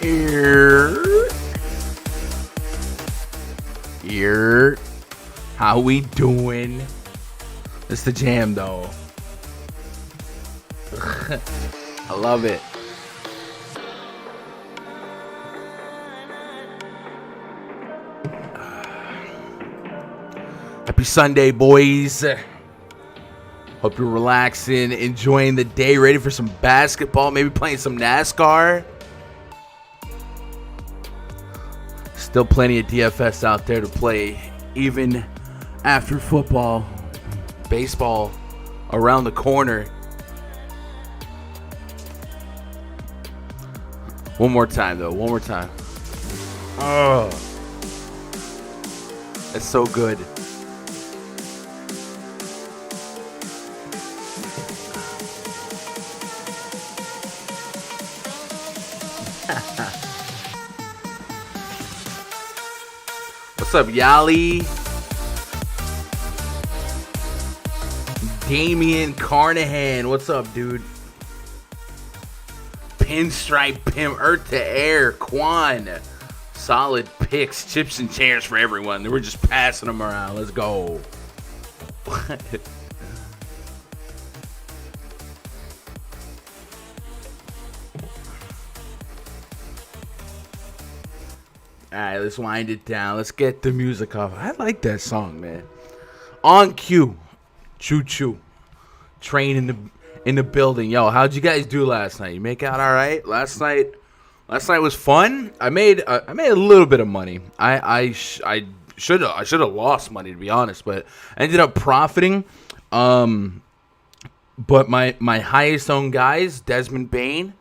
Here. How we doing? It's the jam, though. I love it. Happy Sunday, boys. Hope you're relaxing, enjoying the day, ready for some basketball, maybe playing some NASCAR. Still plenty of DFS out there to play, even after football, baseball around the corner. One more time, though. One more time. Oh, that's so good. What's up, Yali? Damian Carnahan. What's up, dude? Pinstripe Pimp, Earth to Air, Quan. Solid picks, chips and chairs for everyone. We're just passing them around. Let's go. Alright, let's wind it down. Let's get the music off. I like that song, man. On cue. Choo choo. Train in the building. Yo, how'd you guys do last night? You make out alright? Last night was fun. I made a little bit of money. I should have lost money, to be honest, but I ended up profiting. But my highest owned guys, Desmond Bain,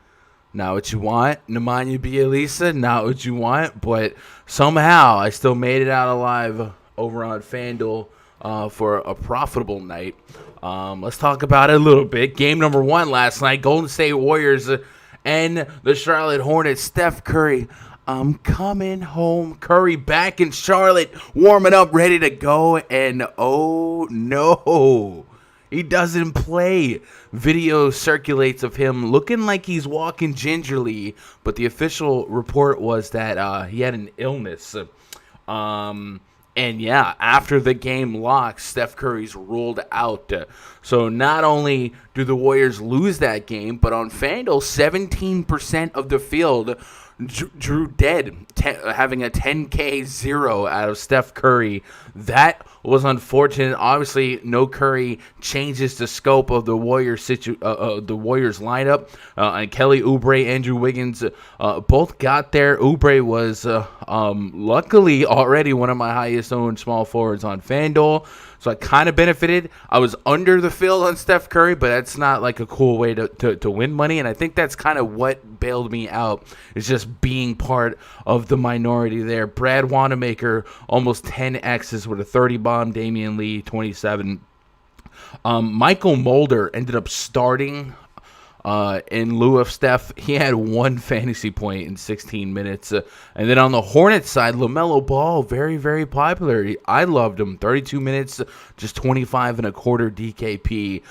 not what you want. Nemanja Bjelica, not what you want. But somehow I still made it out alive over on FanDuel for a profitable night. Let's talk about it a little bit. Game number 1 last night, Golden State Warriors and the Charlotte Hornets. Steph Curry, I'm coming home. Curry back in Charlotte, warming up, ready to go. And oh no, he doesn't play. Video circulates of him looking like he's walking gingerly, but the official report was that he had an illness. And yeah, after the game locks, Steph Curry's ruled out. So not only do the Warriors lose that game, but on FanDuel, 17% of the field drew dead, having a 10K 0 out of Steph Curry. That was unfortunate. Obviously, no Curry changes the scope of the Warriors lineup. And Kelly Oubre, Andrew Wiggins, both got there. Oubre was luckily already one of my highest owned small forwards on FanDuel, so I kind of benefited. I was under the field on Steph Curry, but that's not like a cool way to win money, and I think that's kind of what bailed me out, is just being part of the minority there. Brad Wanamaker, almost 10 X's with a 30 bomb. Damian Lee, 27. Michael Mulder ended up starting in lieu of Steph. He had 1 fantasy point in 16 minutes. And then on the Hornets side, LaMelo Ball, very, very popular. I loved him. 32 minutes, just 25 and a quarter DKP.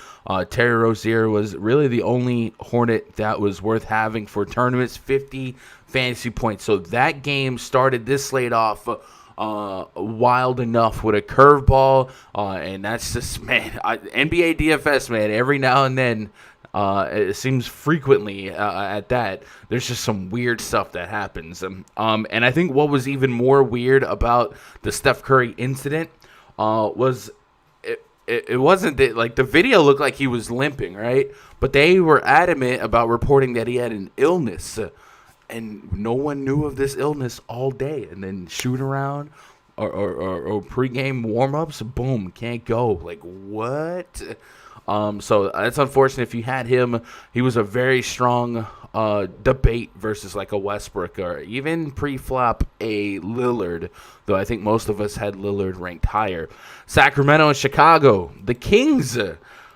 Terry Rozier was really the only Hornet that was worth having for tournaments, 50 fantasy points. So that game started this slate off wild enough with a curveball. And that's just, man, NBA DFS, man, every now and then, it seems frequently at that, there's just some weird stuff that happens. And I think what was even more weird about the Steph Curry incident was it wasn't that, like, the video looked like he was limping, right? But they were adamant about reporting that he had an illness, and no one knew of this illness all day. And then shoot around or pregame warm-ups, boom, can't go. Like, what? So that's unfortunate. If you had him, he was a very strong debate versus like a Westbrook or even pre-flop a Lillard, though I think most of us had Lillard ranked higher. Sacramento and Chicago, the Kings,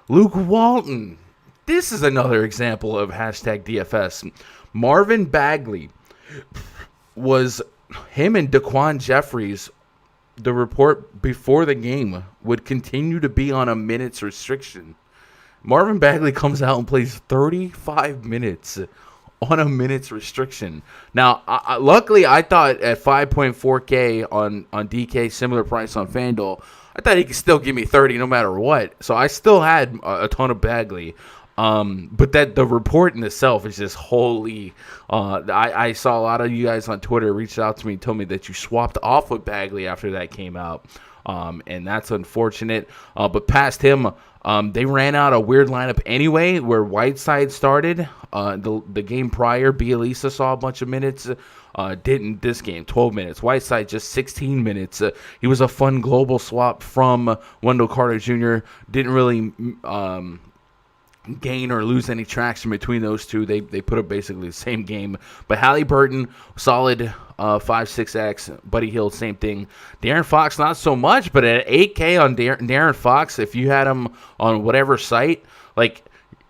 Luke Walton. This is another example of hashtag DFS. Marvin Bagley was him and Daquan Jeffries. The report before the game would continue to be on a minutes restriction. Marvin Bagley comes out and plays 35 minutes on a minutes restriction. Now, luckily, I thought at 5.4K on DK, similar price on FanDuel, I thought he could still give me 30 no matter what. So I still had a ton of Bagley. But that the report in itself is just holy. I saw a lot of you guys on Twitter reached out to me and told me that you swapped off with Bagley after that came out. And that's unfortunate. But past him, they ran out a weird lineup anyway, where Whiteside started. The game prior, Bielisa saw a bunch of minutes. Didn't this game, 12 minutes. Whiteside just 16 minutes. He was a fun global swap from Wendell Carter Jr. Didn't really gain or lose any traction between those two. They put up basically the same game. But Halliburton, solid 5-6X. Buddy Hield, same thing. De'Aaron Fox, not so much, but at 8K on De'Aaron Fox, if you had him on whatever site, like,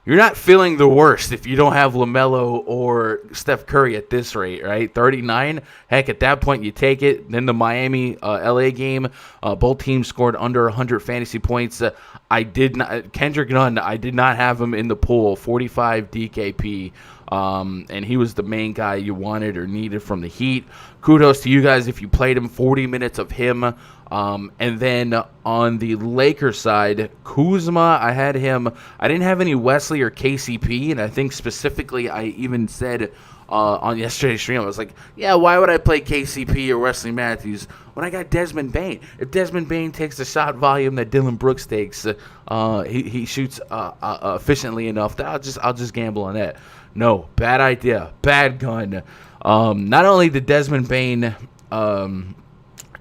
you're not feeling the worst if you don't have LaMelo or Steph Curry at this rate, right? 39, heck, at that point you take it. Then the Miami LA game, both teams scored under 100 fantasy points. Kendrick Nunn, I did not have him in the pool, 45 DKP. And he was the main guy you wanted or needed from the Heat. Kudos to you guys if you played him, 40 minutes of him. And then on the Lakers side, Kuzma, I had him. I didn't have any Wesley or KCP, and I think specifically I even said on yesterday's stream, I was like, yeah, why would I play KCP or Wesley Matthews when I got Desmond Bane? If Desmond Bane takes the shot volume that Dylan Brooks takes, he shoots efficiently enough that I'll just gamble on that. No, bad idea, bad gun. Not only did Desmond Bane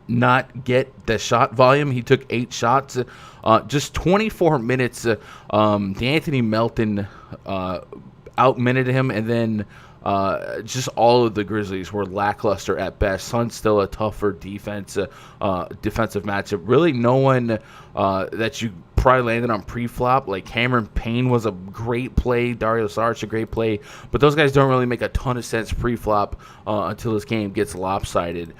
not get the shot volume, he took 8 shots, just 24 minutes. D'Anthony Melton outminted him, and then just all of the Grizzlies were lackluster at best. Suns still a tougher defensive matchup. Really, no one that you probably landed on pre-flop. Like Cameron Payne was a great play, Dario Saric a great play, but those guys don't really make a ton of sense pre-flop until this game gets lopsided.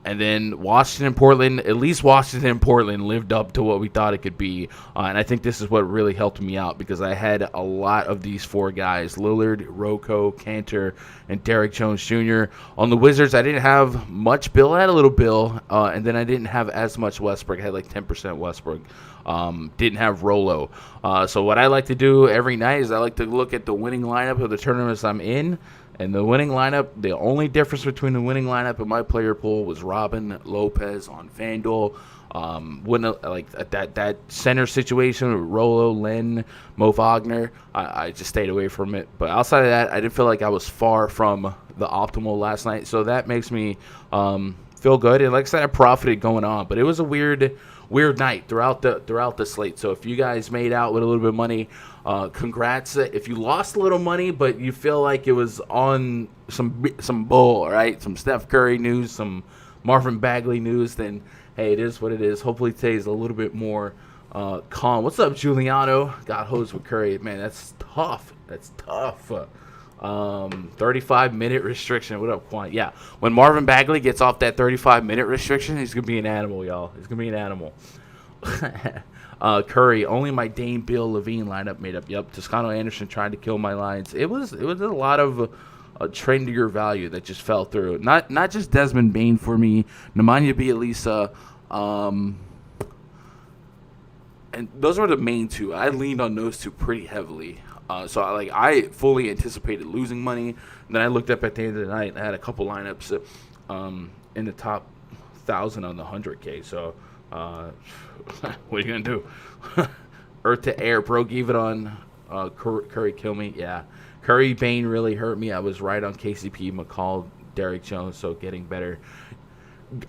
And then Washington and Portland, at least Washington and Portland lived up to what we thought it could be. And I think this is what really helped me out because I had a lot of these 4 guys, Lillard, Rocco, Cantor, and Derrick Jones Jr. On the Wizards, I didn't have much Bill. I had a little Bill, and then I didn't have as much Westbrook. I had like 10% Westbrook. Didn't have Rolo. So what I like to do every night is I like to look at the winning lineup of the tournaments I'm in. And the winning lineup, the only difference between the winning lineup and my player pool was Robin Lopez on FanDuel. That center situation with Rolo, Len, Mo Wagner, I just stayed away from it. But outside of that, I didn't feel like I was far from the optimal last night. So that makes me feel good. And like I said, I profited going on. But it was a weird night throughout the slate. So if you guys made out with a little bit of money, congrats. If you lost a little money, but you feel like it was on some bull, right? Some Steph Curry news, some Marvin Bagley news, then hey, it is what it is. Hopefully today's a little bit more calm. What's up, Giuliano? Got hosed with Curry. Man, that's tough. 35-minute restriction. What up, Quan? Yeah, when Marvin Bagley gets off that 35-minute restriction, he's going to be an animal, y'all. He's going to be an animal. Curry, only my Dame, Bill, Levine lineup made up. Yep, Toscano Anderson tried to kill my lines. It was a lot of trendier value that just fell through. Not just Desmond Bane for me. Nemanja Bjelica, and those were the main 2. I leaned on those 2 pretty heavily. So I fully anticipated losing money. And then I looked up at the end of the night and I had a couple lineups in the top 1,000 on the 100K. So what are you going to do? Earth to air, broke even on Curry, kill me. Yeah. Curry, Bane really hurt me. I was right on KCP, McCall, Derrick Jones, so getting better.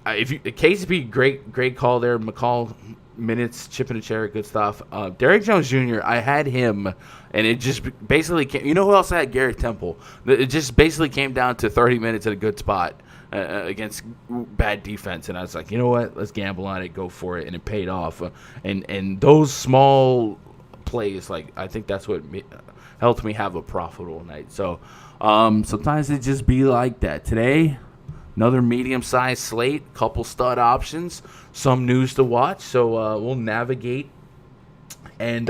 KCP, great call there. McCall, minutes, chipping a chair, good stuff. Derrick Jones Jr., I had him, and it just basically came. You know who else I had? Garrett Temple. It just basically came down to 30 minutes at a good spot against bad defense, and I was like, you know what? Let's gamble on it, go for it, and it paid off. And those small plays, like I think that's what helped me have a profitable night. So sometimes it just be like that. Today, another medium-sized slate, couple stud options, some news to watch. So we'll navigate, and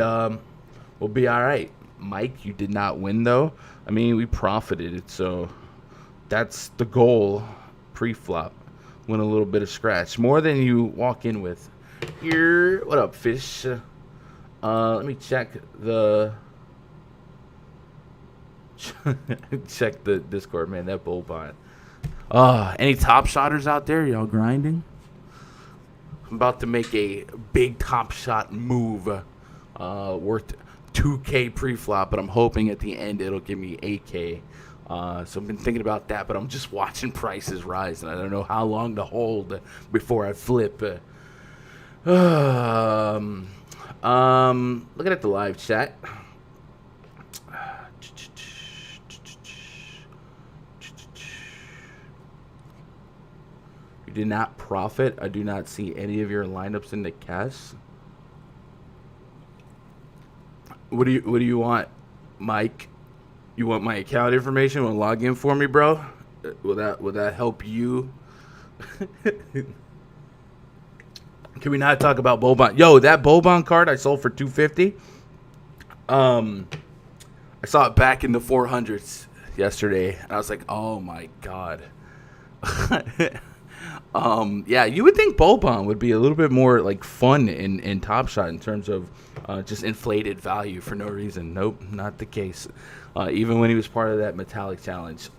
we'll be all right. Mike, you did not win, though. I mean, we profited it, so that's the goal pre-flop. Win a little bit of scratch. More than you walk in with. Here, what up, fish? Let me check the... check the Discord, man. That bull bot. Any top shotters out there? Y'all grinding? I'm about to make a big top shot move worth 2K pre-flop, but I'm hoping at the end it'll give me 8K. So I've been thinking about that, but I'm just watching prices rise, and I don't know how long to hold before I flip. Looking at the live chat. You did not profit. I do not see any of your lineups in the cash. What do you want, Mike? You want my account information? Want to log in for me, bro? Will that help you? Can we not talk about Boban? Yo, that Boban card I sold for $250. I saw it back in the 400s yesterday, and I was like, oh my god. Yeah, you would think Boban would be a little bit more like fun in Top Shot in terms of just inflated value for no reason. Nope, not the case. Even when he was part of that Metallic Challenge,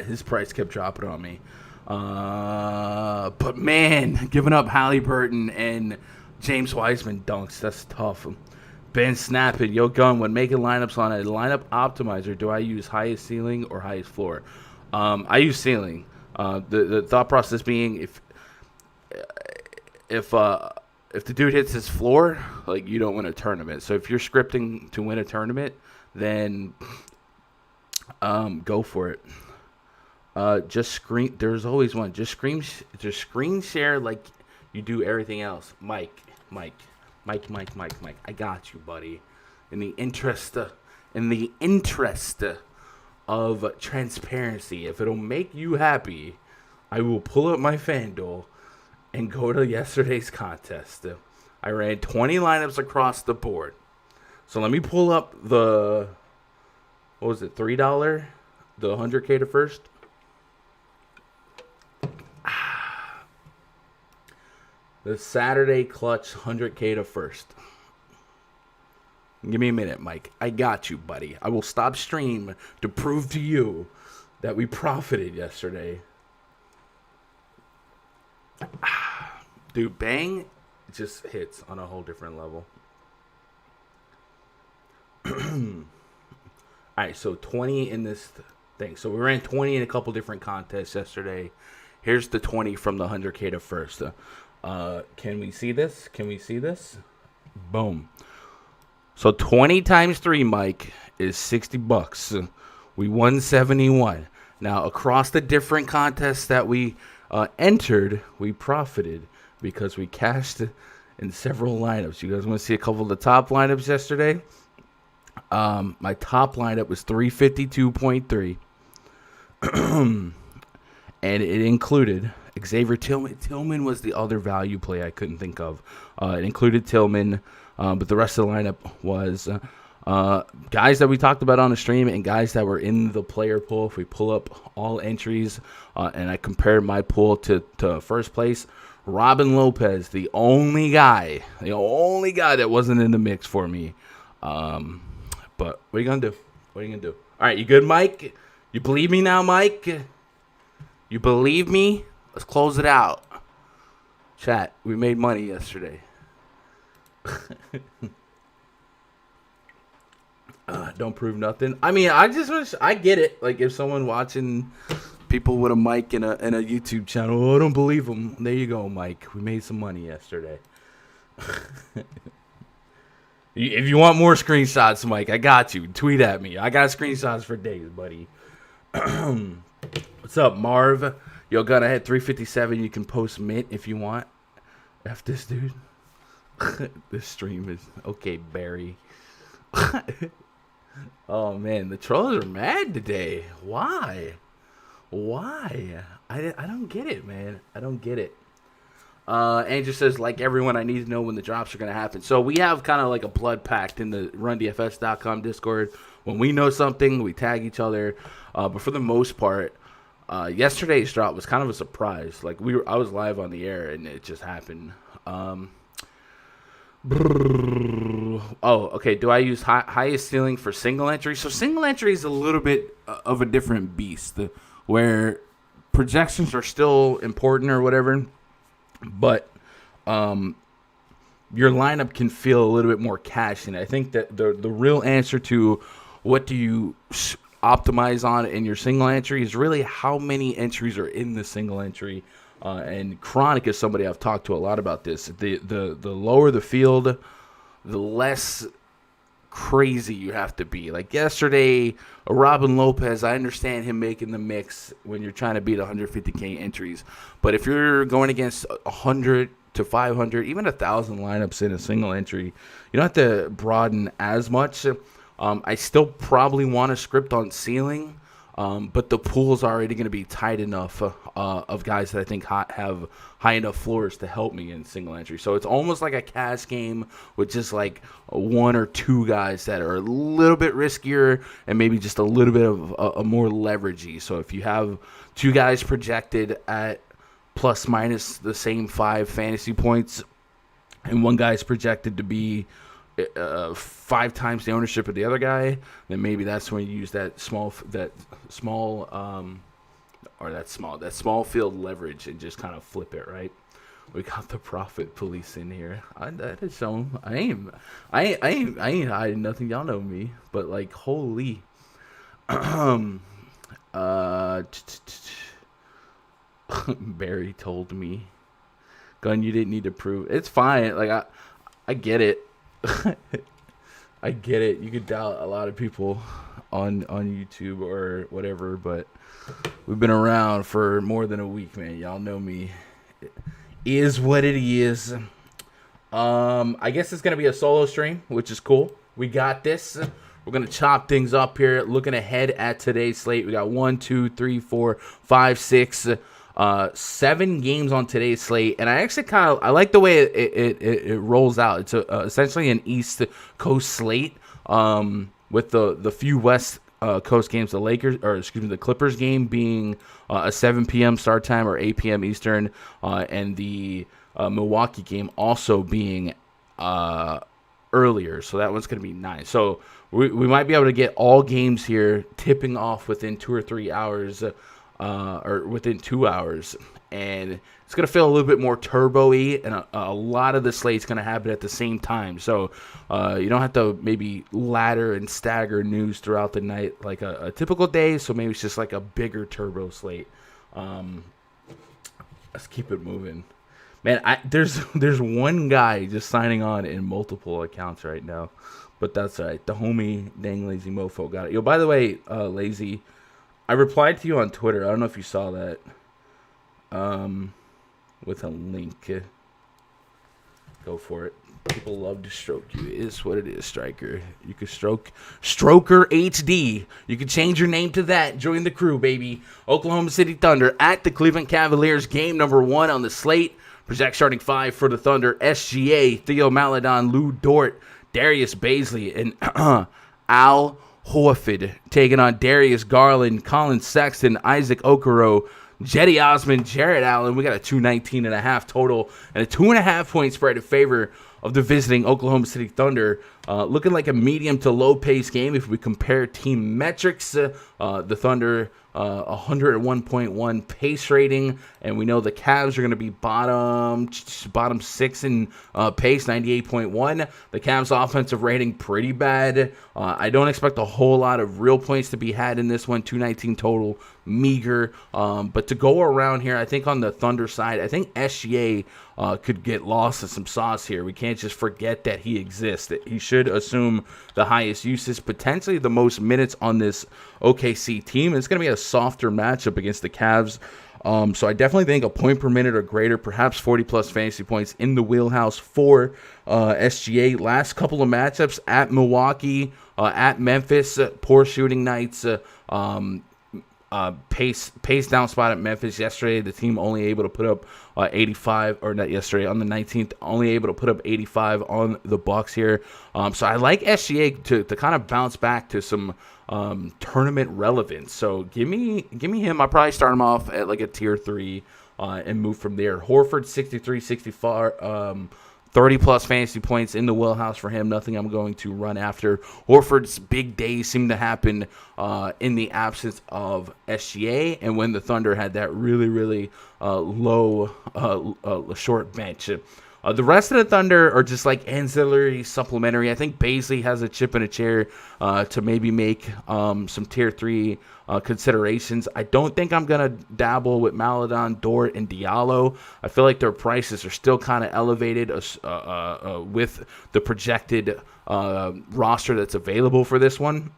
his price kept dropping on me. But man, giving up Halliburton and James Wiseman dunks, that's tough. Ben snapping, yo gun, when making lineups on a lineup optimizer, do I use highest ceiling or highest floor? I use ceiling. The thought process being if the dude hits his floor, like, you don't win a tournament. So if you're scripting to win a tournament, then go for it. Just screen. There's always one. Just screen share like you do everything else. Mike. I got you, buddy. In the interest of transparency, if it'll make you happy, I will pull up my FanDuel and go to yesterday's contest. I ran 20 lineups across the board. So let me pull up the, what was it, $3? The 100K to first? The Saturday clutch 100K to first. Give me a minute, Mike. I got you, buddy. I will stop stream to prove to you that we profited yesterday. Dude, bang just hits on a whole different level. Alright, so 20 in this thing. So we ran 20 in a couple different contests yesterday. Here's the 20 from the 100K to first. Can we see this? Boom. So 20 times 3, Mike, is $60. We won 71. Now, across the different contests that we entered, we profited because we cashed in several lineups. You guys want to see a couple of the top lineups yesterday? My top lineup was 352.3. And it included Xavier Tillman. Tillman was the other value play I couldn't think of. It included Tillman, but the rest of the lineup was guys that we talked about on the stream and guys that were in the player pool. If we pull up all entries and I compare my pool to first place, Robin Lopez, the only guy that wasn't in the mix for me. But what are you going to do? All right, you good, Mike? You believe me now, Mike? You believe me? Let's close it out. Chat, we made money yesterday. Don't prove nothing. I mean, I just wish, I get it. Like, if someone watching people with a mic and a YouTube channel, oh, I don't believe them. There you go, Mike. We made some money yesterday. If you want more screenshots, Mike, I got you. Tweet at me. I got screenshots for days, buddy. What's up, Marv? Yo, gun, I had 357. You can post mint if you want. F this dude. This stream is okay, Barry. Oh man, the trolls are mad today. Why? I don't get it, man. I don't get it. Andrew says, like everyone, I need to know when the drops are going to happen. So we have kind of like a blood pact in the RunDFS.com Discord. When we know something, we tag each other. But for the most part, yesterday's drop was kind of a surprise. Like I was live on the air, and it just happened. Okay. Do I use highest ceiling for single entry? So single entry is a little bit of a different beast, where projections are still important or whatever, but your lineup can feel a little bit more cash. And I think that the real answer to what do you optimize on in your single entry is really how many entries are in the single entry. And Chronic is somebody I've talked to a lot about this. The lower the field, the less crazy you have to be. Like yesterday, Robin Lopez, I understand him making the mix when you're trying to beat 150K entries. But if you're going against 100 to 500, even 1,000 lineups in a single entry, you don't have to broaden as much. I still probably want a script on ceiling. But the pool's already going to be tight enough of guys that I think have high enough floors to help me in single entry. So it's almost like a cash game with just like one or two guys that are a little bit riskier and maybe just a little bit of a more leveragey. So if you have two guys projected at plus minus the same 5 fantasy points and one guy's projected to be 5 times the ownership of the other guy, then maybe that's when you use that small field leverage and just kind of flip it, right? We got the profit police in here. That is shown. I ain't hiding nothing. Y'all know me, but like, holy. Barry told me, Gun, you didn't need to prove. It's fine. Like I get it. I get it. You could doubt a lot of people on YouTube or whatever, but we've been around for more than a week, man. Y'all know me. It is what it is. I guess it's gonna be a solo stream, which is cool. We got this. We're gonna chop things up here. Looking ahead at today's slate, we got 1, 2, 3, 4, 5, 6. 7 games on today's slate, and I actually I like the way it rolls out. It's essentially an East Coast slate with the few West Coast games. The Clippers game being a 7 p.m. start time or 8 p.m. Eastern, and the Milwaukee game also being earlier. So that one's going to be nice. So we might be able to get all games here tipping off within 2 or 3 hours. Or within 2 hours, and it's going to feel a little bit more turbo-y, and a lot of the slate's going to happen at the same time, so you don't have to maybe ladder and stagger news throughout the night like a typical day, so maybe it's just like a bigger turbo slate. Let's keep it moving. Man, there's one guy just signing on in multiple accounts right now, but that's all right. The homie, dang lazy mofo, got it. Yo, by the way, lazy, I replied to you on Twitter. I don't know if you saw that. With a link. Go for it. People love to stroke you. It is what it is, Striker. You can Stroker HD. You can change your name to that. Join the crew, baby. Oklahoma City Thunder at the Cleveland Cavaliers. Game number 1 on the slate. Project starting 5 for the Thunder. SGA, Theo Maledon, Lou Dort, Darius Baisley, and Al Horford taking on Darius Garland, Colin Sexton, Isaac Okoro, Jetty Osman, Jarrett Allen. We got a 219.5 total and a 2.5 point spread in favor of the visiting Oklahoma City Thunder. Looking like a medium to low pace game if we compare team metrics. The Thunder 101.1 pace rating, and we know the Cavs are going to be bottom 6 in pace, 98.1. The Cavs offensive rating pretty bad. I don't expect a whole lot of real points to be had in this one. 219 total, meager. But to go around here, I think on the Thunder side, I think SGA could get lost in some sauce here. We can't just forget that he exists. He should assume the highest uses, potentially the most minutes on this OKC team. It's going to be a softer matchup against the Cavs. So I definitely think a point per minute or greater, perhaps 40-plus fantasy points in the wheelhouse for SGA. Last couple of matchups at Milwaukee, at Memphis, poor shooting nights. pace down spot at Memphis yesterday. The team only able to put up 85, or not yesterday, on the 19th, only able to put up 85 on the Bucks here. So I like SGA to kind of bounce back to some tournament relevance. So give me him. I'll probably start him off at like a tier 3 and move from there. Horford 63, 64. 30-plus fantasy points in the wheelhouse for him. Nothing I'm going to run after. Horford's big days seem to happen in the absence of SGA and when the Thunder had that really, really low, short bench. The rest of the Thunder are just like ancillary, supplementary. I think Bazley has a chip in a chair to maybe make some tier 3 considerations. I don't think I'm going to dabble with Maladon, Dort, and Diallo. I feel like their prices are still kind of elevated with the projected roster that's available for this one.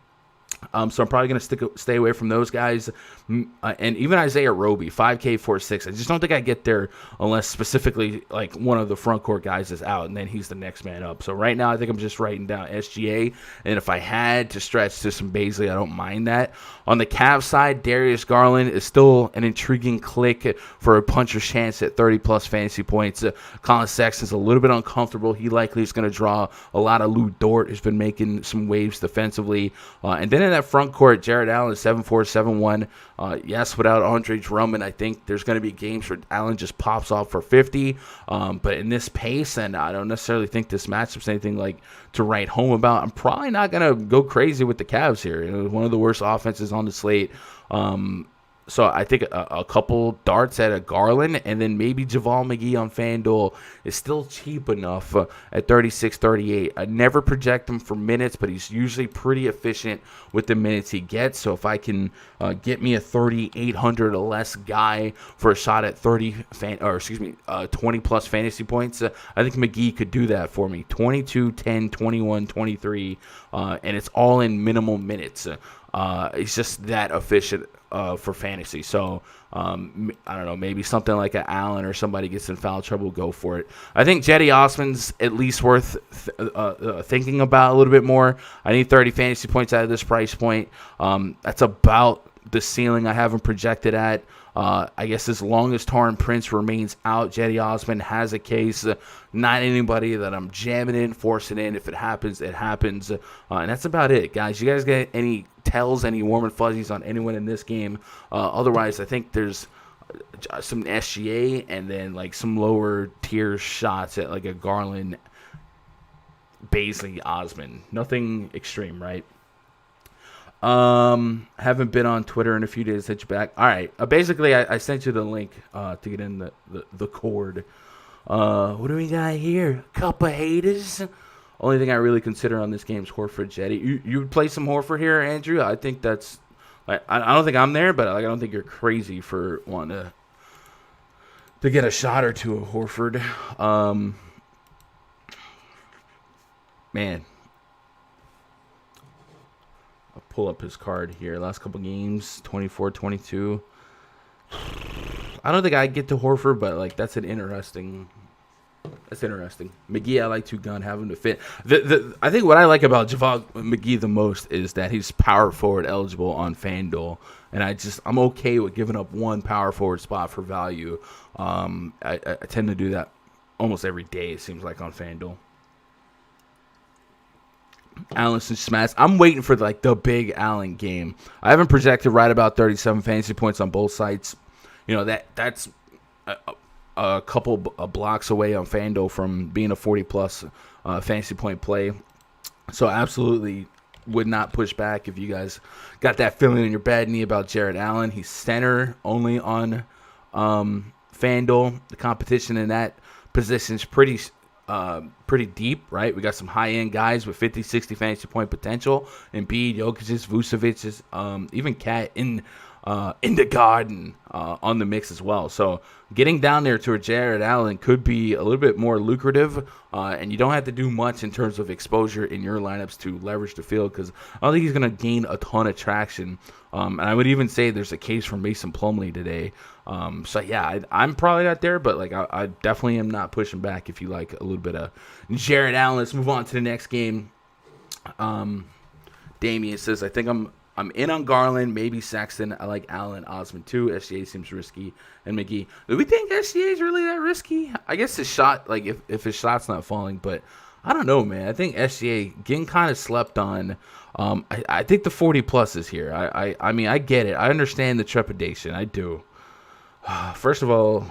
So I'm probably going to stay away from those guys. And even Isaiah Roby, 5K, 4.6. I just don't think I get there unless specifically like one of the front court guys is out, and then he's the next man up. So right now I think I'm just writing down SGA. And if I had to stretch to some Bazley, I don't mind that. On the Cavs side, Darius Garland is still an intriguing click for a puncher's chance at 30-plus fantasy points. Colin Sexton's a little bit uncomfortable. He likely is going to draw a lot of Lou Dort, who's been making some waves defensively. And then in that front court, Jared Allen is 7'4", 7'1". Yes, without Andre Drummond, I think there's going to be games where Allen just pops off for 50. But in this pace, and I don't necessarily think this matchup's anything like to write home about, I'm probably not going to go crazy with the Cavs here. It was one of the worst offenses on the slate. So I think a couple darts at a Garland, and then maybe Javal McGee on FanDuel is still cheap enough at 36, 38. I never project him for minutes, but he's usually pretty efficient with the minutes he gets. So if I can get me a 3,800 or less guy for a shot at 20-plus fantasy points, I think McGee could do that for me. 22, 10, 21, 23, and it's all in minimal minutes. It's just that efficient for fantasy. So, I don't know, maybe something like an Allen or somebody gets in foul trouble, go for it. I think Jetty Osman's at least worth thinking about a little bit more. I need 30 fantasy points out of this price point. That's about the ceiling I have him projected at. I guess as long as Taurean Prince remains out, Jetty Osman has a case. Not anybody that I'm jamming in, forcing in. If it happens, it happens. And that's about it, guys. You guys get any tells, any warm and fuzzies on anyone in this game? Otherwise, I think there's some SGA and then like some lower tier shots at like a Garland, Bazley, Osman. Nothing extreme, right? Haven't been on Twitter in a few days. Hit you back. All right. Basically, I sent you the link to get in the cord. What do we got here? Cup of haters. Only thing I really consider on this game is Horford, Jetty. You would play some Horford here, Andrew? I think that's. I don't think I'm there, but I don't think you're crazy for wanting to get a shot or two of Horford. Man. I'll pull up his card here. Last couple games, 24, 22. I don't think I get to Horford, but like that's interesting. McGee, I like to gun, have him to fit. I think what I like about Javal McGee the most is that he's power forward eligible on FanDuel, and I'm okay with giving up one power forward spot for value. I tend to do that almost every day. It seems like on FanDuel. Allison smash. I'm waiting for like the big Allen game. I haven't projected right about 37 fantasy points on both sites. You know that's a couple blocks away on FanDuel from being a 40-plus fantasy point play. So absolutely would not push back if you guys got that feeling in your bad knee about Jared Allen. He's center only on FanDuel. The competition in that position is pretty deep, right? We got some high-end guys with 50, 60 fantasy point potential. Embiid, Jokic, Vucevic, even Cat in the garden on the mix as well. So getting down there to a Jared Allen could be a little bit more lucrative, and you don't have to do much in terms of exposure in your lineups to leverage the field because I don't think he's going to gain a ton of traction. And I would even say there's a case for Mason Plumlee today. So yeah, I'm probably not there, but like I definitely am not pushing back if you like a little bit of Jared Allen. Let's move on to the next game. Damian says, I think I'm I'm in on Garland, maybe Sexton. I like Allen, Osman too. SGA seems risky, and McGee. Do we think SGA is really that risky? I guess his shot, like if his shot's not falling, but I don't know, man. I think SGA getting kind of slept on. I think the 40 plus is here. I mean, I get it. I understand the trepidation. I do. First of all,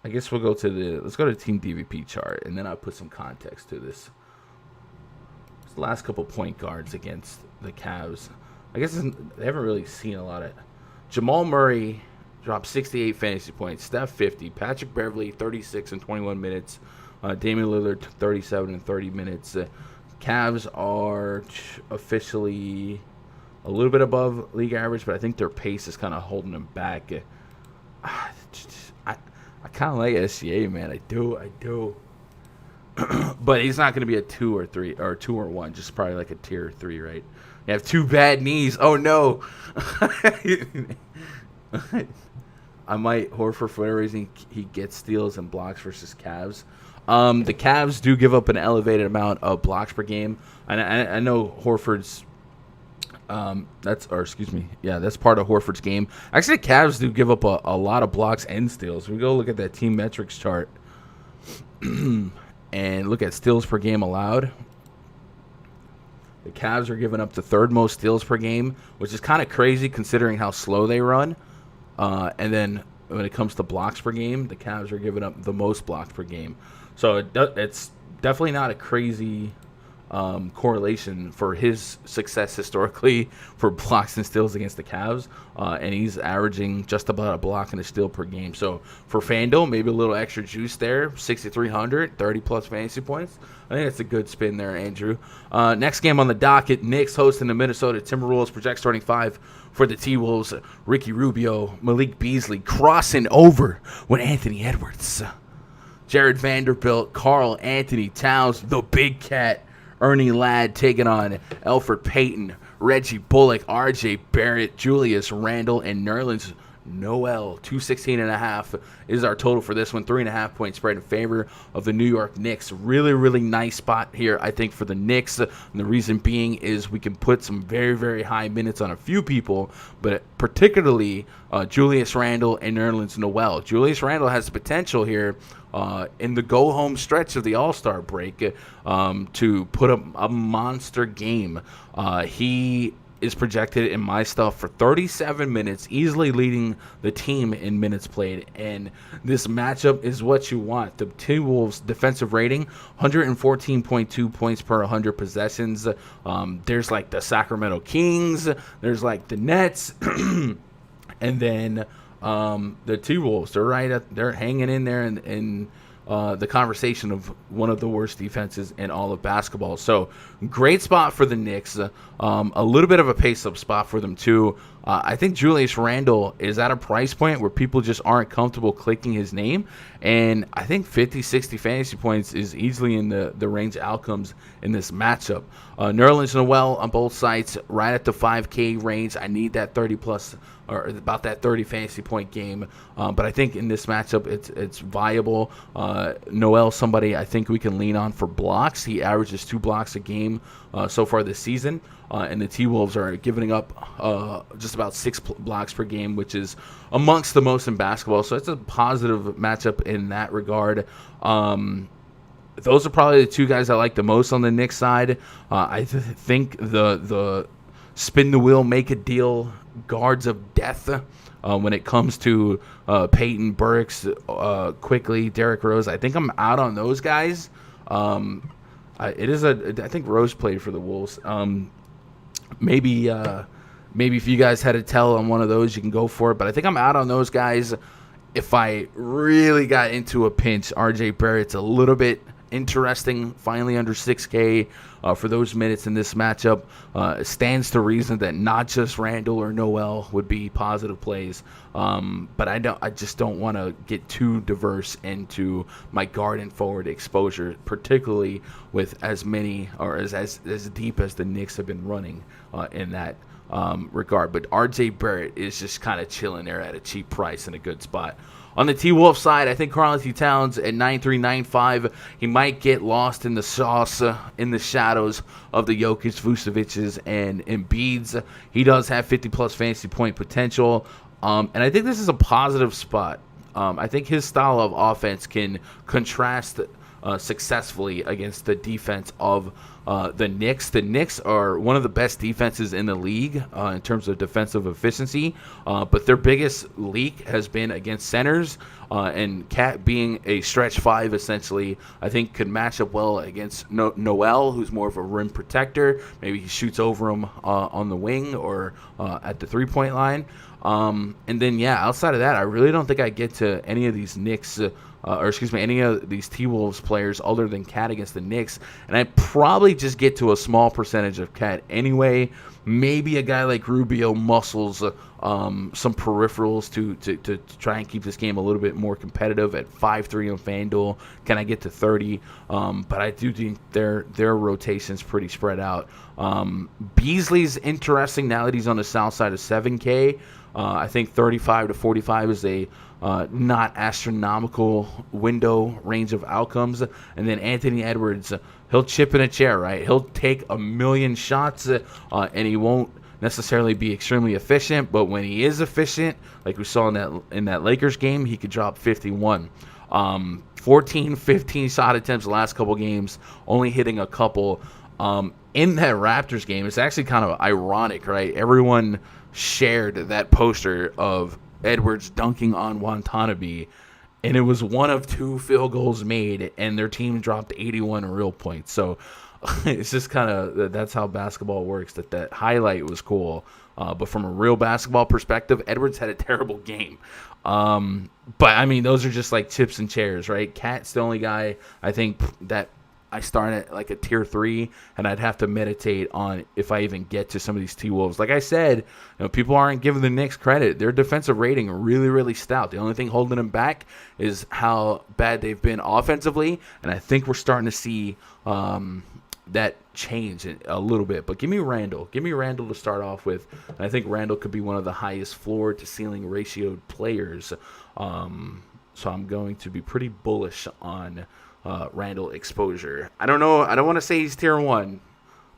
I guess let's go to team DVP chart, and then I'll put some context to this. The last couple point guards against the Cavs, I guess they haven't really seen a lot of. Jamal Murray dropped 68 fantasy points. Steph 50. Patrick Beverley 36 in 21 minutes. Damian Lillard 37 in 30 minutes. Cavs are officially a little bit above league average, but I think their pace is kind of holding them back. I kind of like SCA, man. I do. But he's not going to be a 2 or 3 or 2 or 1, just probably like a tier 3, right? You have 2 bad knees. Oh no. I might Horford for whatever reason he gets steals and blocks versus Cavs. The Cavs do give up an elevated amount of blocks per game, and I know Horford's. That's part of Horford's game. Actually, the Cavs do give up a lot of blocks and steals. We go look at that team metrics chart and look at steals per game allowed. The Cavs are giving up the 3rd most steals per game, which is kind of crazy considering how slow they run. And then when it comes to blocks per game, the Cavs are giving up the most blocks per game. So it's definitely not a crazy correlation for his success historically for blocks and steals against the Cavs. And he's averaging just about a block and a steal per game. So for FanDuel, maybe a little extra juice there. 6,300, 30-plus fantasy points. I think that's a good spin there, Andrew. Next game on the docket, Knicks hosting the Minnesota Timberwolves. Project starting 5 for the T-Wolves. Ricky Rubio, Malik Beasley crossing over with Anthony Edwards. Jared Vanderbilt, Karl Anthony Towns, the Big Cat, Ernie Ladd taking on Elfrid Payton, Reggie Bullock, RJ Barrett, Julius Randle, and Nerlens Noel. 216.5 is our total for this one. 3.5 point spread in favor of the New York Knicks. Really, really nice spot here, I think, for the Knicks. And the reason being is we can put some very, very high minutes on a few people, but particularly Julius Randle and Nerlens Noel. Julius Randle has the potential here in the go-home stretch of the All-Star break to put up a monster game. He is projected in my stuff for 37 minutes, easily leading the team in minutes played. And this matchup is what you want. The T-Wolves defensive rating, 114.2 points per 100 possessions. There's like the Sacramento Kings. There's like the Nets. And then the T-Wolves, they're hanging in there in the conversation of one of the worst defenses in all of basketball. So great spot for the Knicks. A little bit of a pace-up spot for them, too. I think Julius Randle is at a price point where people just aren't comfortable clicking his name. And I think 50, 60 fantasy points is easily in the range of outcomes in this matchup. Nerlens Noel on both sides, right at the 5K range. I need that 30-plus or about that 30 fantasy point game. But I think in this matchup, it's viable. Noel, somebody I think we can lean on for blocks. He averages 2 blocks a game so far this season. And the T-Wolves are giving up just about 6 blocks per game, which is amongst the most in basketball. So it's a positive matchup in that regard. Those are probably the 2 guys I like the most on the Knicks side. I think the spin the wheel, make a deal guards of death when it comes to Peyton, Burks, quickly, Derrick Rose. I think I'm out on those guys. I think Rose played for the Wolves. Maybe if you guys had a tell on one of those, you can go for it. But I think I'm out on those guys. If I really got into a pinch, RJ Barrett's a little bit interesting, finally under 6K for those minutes in this matchup. Stands to reason that not just Randall or Noel would be positive plays, but I just don't want to get too diverse into my guard and forward exposure, particularly with as many or as deep as the Knicks have been running in that regard. But RJ Barrett is just kind of chilling there at a cheap price in a good spot. On the T-Wolf side, I think Karl-Anthony Towns at 9'3", 9'5", he might get lost in the sauce, in the shadows of the Jokic, Vucevic's, and Embiid's. He does have 50-plus fantasy point potential, and I think this is a positive spot. I think his style of offense can contrast successfully against the defense of the Knicks. The Knicks are one of the best defenses in the league in terms of defensive efficiency, but their biggest leak has been against centers, and Cat being a stretch five essentially, I think could match up well against Noel, who's more of a rim protector. Maybe he shoots over him on the wing or at the three-point line. And then, outside of that, I really don't think I get to any of these Knicks any of these T-Wolves players other than Cat against the Knicks. And I probably just get to a small percentage of Cat anyway. Maybe a guy like Rubio muscles some peripherals to try and keep this game a little bit more competitive at 5-3 on FanDuel. Can I get to 30? But I do think their rotation's pretty spread out. Beasley's interesting now that he's on the south side of 7K. I think 35 to 45 is a not astronomical window range of outcomes. And then Anthony Edwards, he'll chip in a chair, right? He'll take a million shots, and he won't necessarily be extremely efficient. But when he is efficient, like we saw in that Lakers game, he could drop 51. 14, 15 shot attempts the last couple games, only hitting a couple. In that Raptors game, it's actually kind of ironic, right? Everyone shared that poster of Edwards dunking on Watanabe, and it was one of 2 field goals made, and their team dropped 81 real points. So it's just kind of, that's how basketball works. That highlight was cool, but from a real basketball perspective, Edwards had a terrible game. But I mean, those are just like chips and chairs, right? Cat's the only guy I think that I start at like a tier 3, and I'd have to meditate on if I even get to some of these T-Wolves. Like I said, people aren't giving the Knicks credit. Their defensive rating really, really stout. The only thing holding them back is how bad they've been offensively, and I think we're starting to see that change a little bit. But give me Randall. Give me Randall to start off with. And I think Randall could be one of the highest floor to ceiling ratioed players. So I'm going to be pretty bullish on Randall exposure. I don't know. I don't want to say he's tier 1,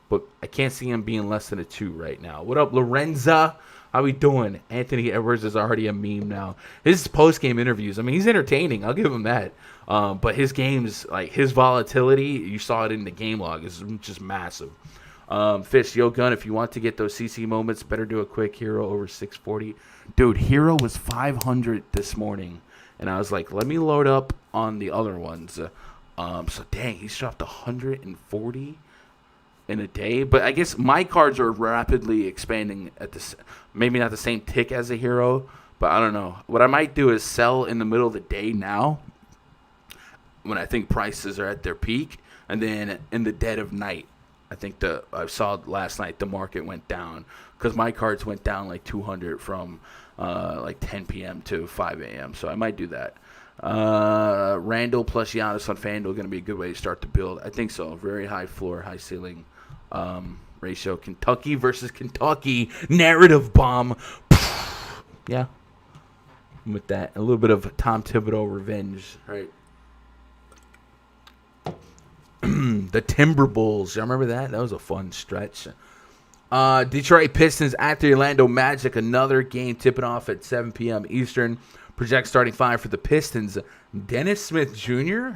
but I can't see him being less than a 2 right now. What up, Lorenza? How we doing? Anthony Edwards is already a meme now. His post-game interviews, I mean, he's entertaining. I'll give him that. But his games, like his volatility, you saw it in the game log, is just massive. Fish, yo, Gun, if you want to get those CC moments, better do a quick Hero over 640. Dude, Hero was 500 this morning, and I was like, let me load up on the other ones. So dang, he's dropped 140 in a day. But I guess my cards are rapidly expanding at this, maybe not the same tick as a Hero, but I don't know. What I might do is sell in the middle of the day now, when I think prices are at their peak, and then in the dead of night. I think I saw last night the market went down because my cards went down like 200 from like 10 p.m. to 5 a.m. So I might do that. Randall plus Giannis on FanDuel going to be a good way to start the build. I think so. Very high floor, high ceiling ratio. Kentucky versus Kentucky. Narrative bomb. Yeah. With that, a little bit of Tom Thibodeau revenge, right? The Timberwolves. Y'all remember that? That was a fun stretch. Detroit Pistons at the Orlando Magic. Another game tipping off at 7 p.m. Eastern. Project starting 5 for the Pistons. Dennis Smith Jr.,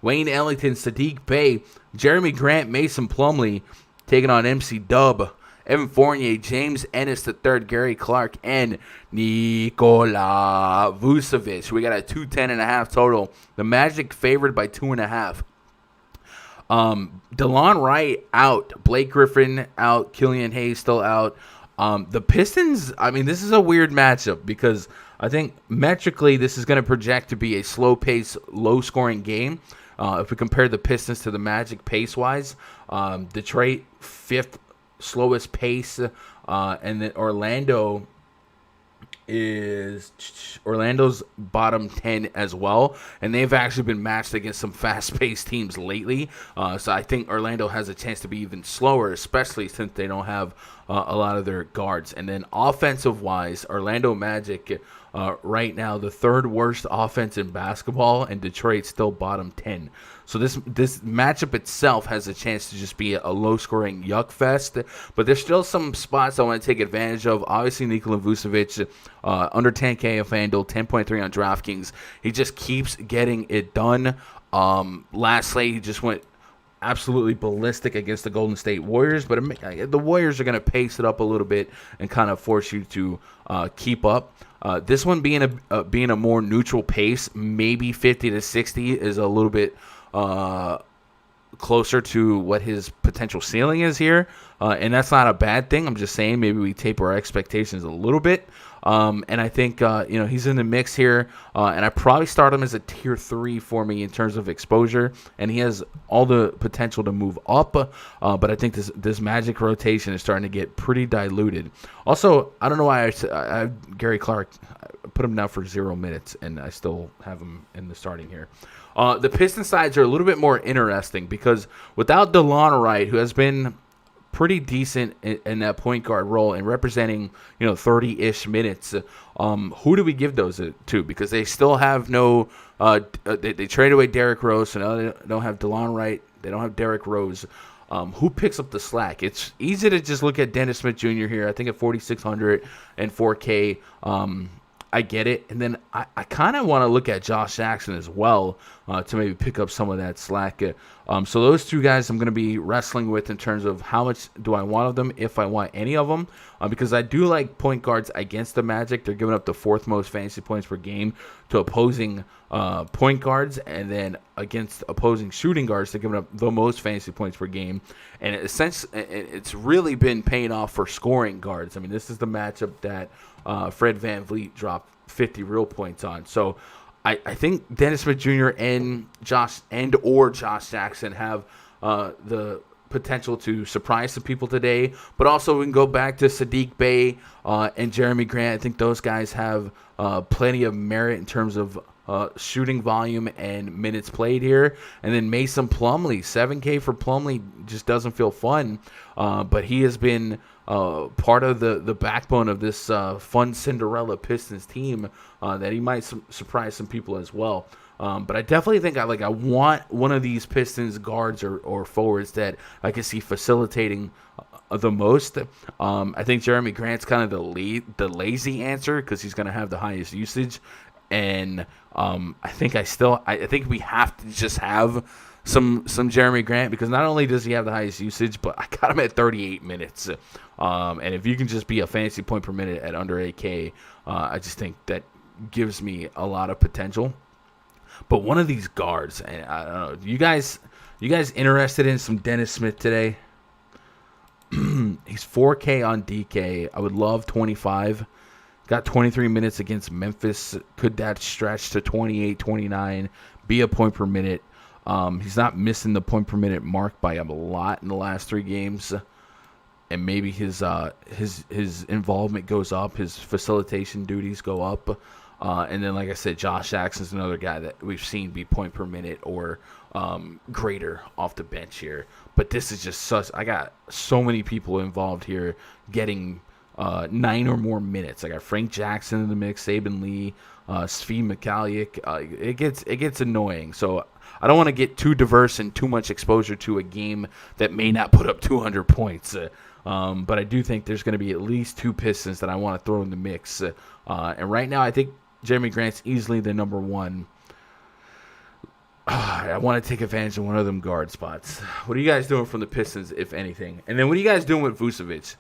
Wayne Ellington, Sadiq Bey, Jeremy Grant, Mason Plumlee taking on MC Dub, Evan Fournier, James Ennis III, Gary Clark, and Nikola Vucevic. We got a 210.5 total. The Magic favored by 2.5. DeLon Wright out, Blake Griffin out, Killian Hayes still out. The Pistons, I mean, this is a weird matchup because I think metrically this is going to project to be a slow-paced, low-scoring game. If we compare the Pistons to the Magic pace-wise, Detroit 5th slowest pace, and then Orlando's bottom 10 as well, and they've actually been matched against some fast-paced teams lately. So I think Orlando has a chance to be even slower, especially since they don't have a lot of their guards. And then offensive-wise, Orlando Magic right now the third worst offense in basketball, and Detroit's still bottom 10. So this matchup itself has a chance to just be a low-scoring yuck fest, but there's still some spots I want to take advantage of. Obviously, Nikola Vucevic, under 10K of FanDuel, 10.3 on DraftKings. He just keeps getting it done. Last Slate, he just went absolutely ballistic against the Golden State Warriors, but the Warriors are going to pace it up a little bit and kind of force you to keep up. This one being a more neutral pace, maybe 50 to 60 is a little bit closer to what his potential ceiling is here, and that's not a bad thing. I'm just saying maybe we taper our expectations a little bit. And I think he's in the mix here, and I probably start him as a tier 3 for me in terms of exposure, and he has all the potential to move up. But I think this Magic rotation is starting to get pretty diluted. Also, I don't know why I have Gary Clark. I put him down for 0 minutes, and I still have him in the starting here. The Pistons sides are a little bit more interesting because without DeLon Wright, who has been pretty decent in that point guard role and representing 30-ish minutes, who do we give those to? Because they still have no they trade away Derrick Rose, so now they don't have DeLon Wright, they don't have Derrick Rose. Who picks up the slack? It's easy to just look at Dennis Smith Jr. here. I think at 4,600 and 4K, I get it. And then I kind of want to look at Josh Jackson as well to maybe pick up some of that slack. So those two guys I'm going to be wrestling with in terms of how much do I want of them, if I want any of them, because I do like point guards against the Magic. They're giving up the 4th most fantasy points per game to opposing point guards, and then against opposing shooting guards, they're giving up the most fantasy points per game. And it's really been paying off for scoring guards. I mean, this is the matchup that Fred VanVleet dropped 50 real points on. So I think Dennis Smith Jr. and Josh Jackson have the potential to surprise some people today. But also we can go back to Sadiq Bey and Jeremy Grant. I think those guys have plenty of merit in terms of shooting volume and minutes played here. And then Mason Plumlee, 7K for Plumlee just doesn't feel fun. But he has been part of the backbone of this fun Cinderella Pistons team that he might surprise some people as well. But I definitely think I want one of these Pistons guards or forwards that I can see facilitating the most. I think Jeremy Grant's kind of the lazy answer because he's going to have the highest usage. And I think we have to just have some Jeremy Grant because not only does he have the highest usage, but I got him at 38 minutes. And if you can just be a fantasy point per minute at under 8K, I just think that gives me a lot of potential. But one of these guards, and I don't know, you guys interested in some Dennis Smith today? He's 4K on DK. I would love 25. Got 23 minutes against Memphis. Could that stretch to 28, 29, be a point per minute? He's not missing the point per minute mark by a lot in the last 3 games. And maybe his involvement goes up, his facilitation duties go up. And then, like I said, Josh Jackson's another guy that we've seen be point per minute or greater off the bench here. But this is just I got so many people involved here getting 9 or more minutes. I got Frank Jackson in the mix, Saban Lee, Svi Mikhailiuk. It gets annoying. So I don't want to get too diverse and too much exposure to a game that may not put up 200 points. But I do think there's going to be at least 2 Pistons that I want to throw in the mix. And right now I think Jeremy Grant's easily the number 1. I want to take advantage of one of them guard spots. What are you guys doing from the Pistons, if anything? And then what are you guys doing with Vucevic?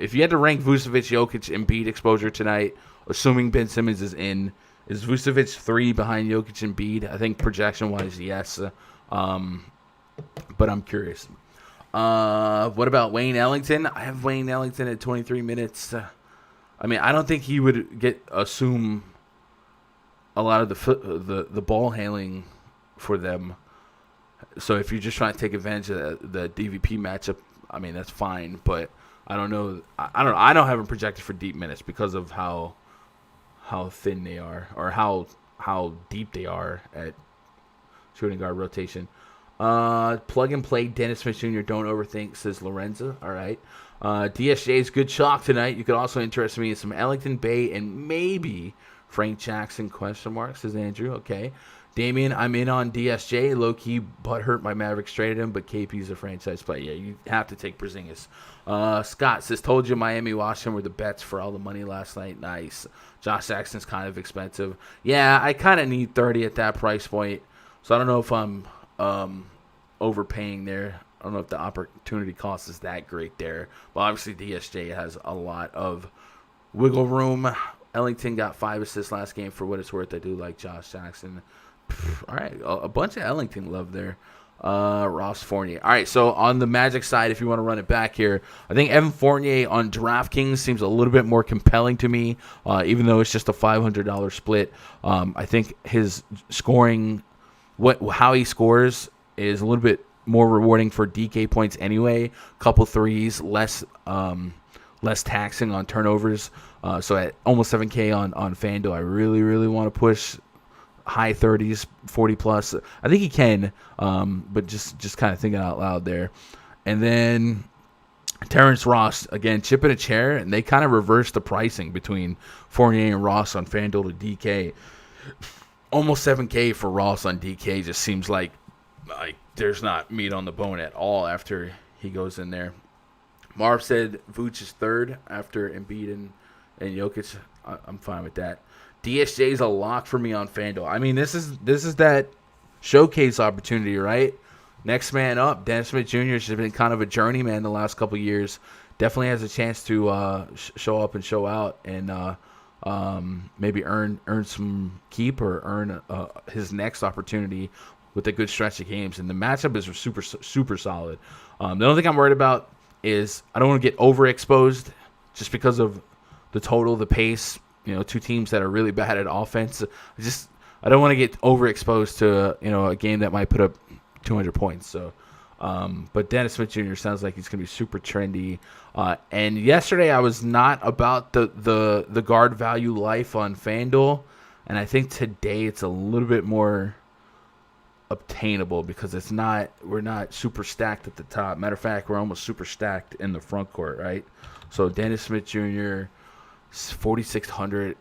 If you had to rank Vucevic, Jokic, Embiid exposure tonight, assuming Ben Simmons is in, is Vucevic 3 behind Jokic and Embiid? I think projection-wise, yes. But I'm curious. What about Wayne Ellington? I have Wayne Ellington at 23 minutes. I mean, I don't think he would assume a lot of the ball handling for them. So if you're just trying to take advantage of the DVP matchup, I mean, that's fine. But I don't know. I don't have them projected for deep minutes because of how thin they are or how deep they are at shooting guard rotation. Plug and play Dennis Smith Jr. Don't overthink, says Lorenza. All right. DSJ's good chalk tonight. You could also interest me in some Ellington, Bay, and maybe Frank Jackson, ? Says Andrew. Okay. Damian, I'm in on DSJ. Low-key butthurt my Mavericks traded him, but KP's a franchise player. Yeah, you have to take Porzingis. Scott says, told you Miami, Washington were the bets for all the money last night. Nice. Josh Jackson's kind of expensive. Yeah, I kind of need 30 at that price point. So I don't know if I'm overpaying there. I don't know if the opportunity cost is that great there. But obviously DSJ has a lot of wiggle room. Ellington got 5 assists last game. For what it's worth, I do like Josh Jackson. All right, a bunch of Ellington love there. Ross Fournier. All right, so on the Magic side, if you want to run it back here, I think Evan Fournier on DraftKings seems a little bit more compelling to me, even though it's just a $500 split. I think his scoring, how he scores, is a little bit more rewarding for DK points anyway. Couple threes, less taxing on turnovers. So at almost 7K on FanDuel, I really, really want to push high 30s, 40 plus. I think he can, but just kind of thinking out loud there. And then Terrence Ross, again, chip in a chair, and they kind of reversed the pricing between Fournier and Ross on FanDuel to DK. Almost 7K for Ross on DK just seems like there's not meat on the bone at all after he goes in there. Marv said Vooch is third after Embiid and Jokic. I'm fine with that. DSJ is a lock for me on FanDuel. I mean, this is that showcase opportunity, right? Next man up. Dennis Smith Jr. has been kind of a journeyman the last couple years. Definitely has a chance to show up and show out and maybe earn some keep or earn his next opportunity with a good stretch of games. And the matchup is super, super solid. The only thing I'm worried about is I don't want to get overexposed just because of the total, the pace. You know, two teams that are really bad at offense. I don't want to get overexposed to a game that might put up 200 points. So, but Dennis Smith Jr. sounds like he's going to be super trendy. And yesterday I was not about the guard value life on FanDuel, and I think today it's a little bit more obtainable because we're not super stacked at the top. Matter of fact, we're almost super stacked in the front court, right? So Dennis Smith Jr. 4,600.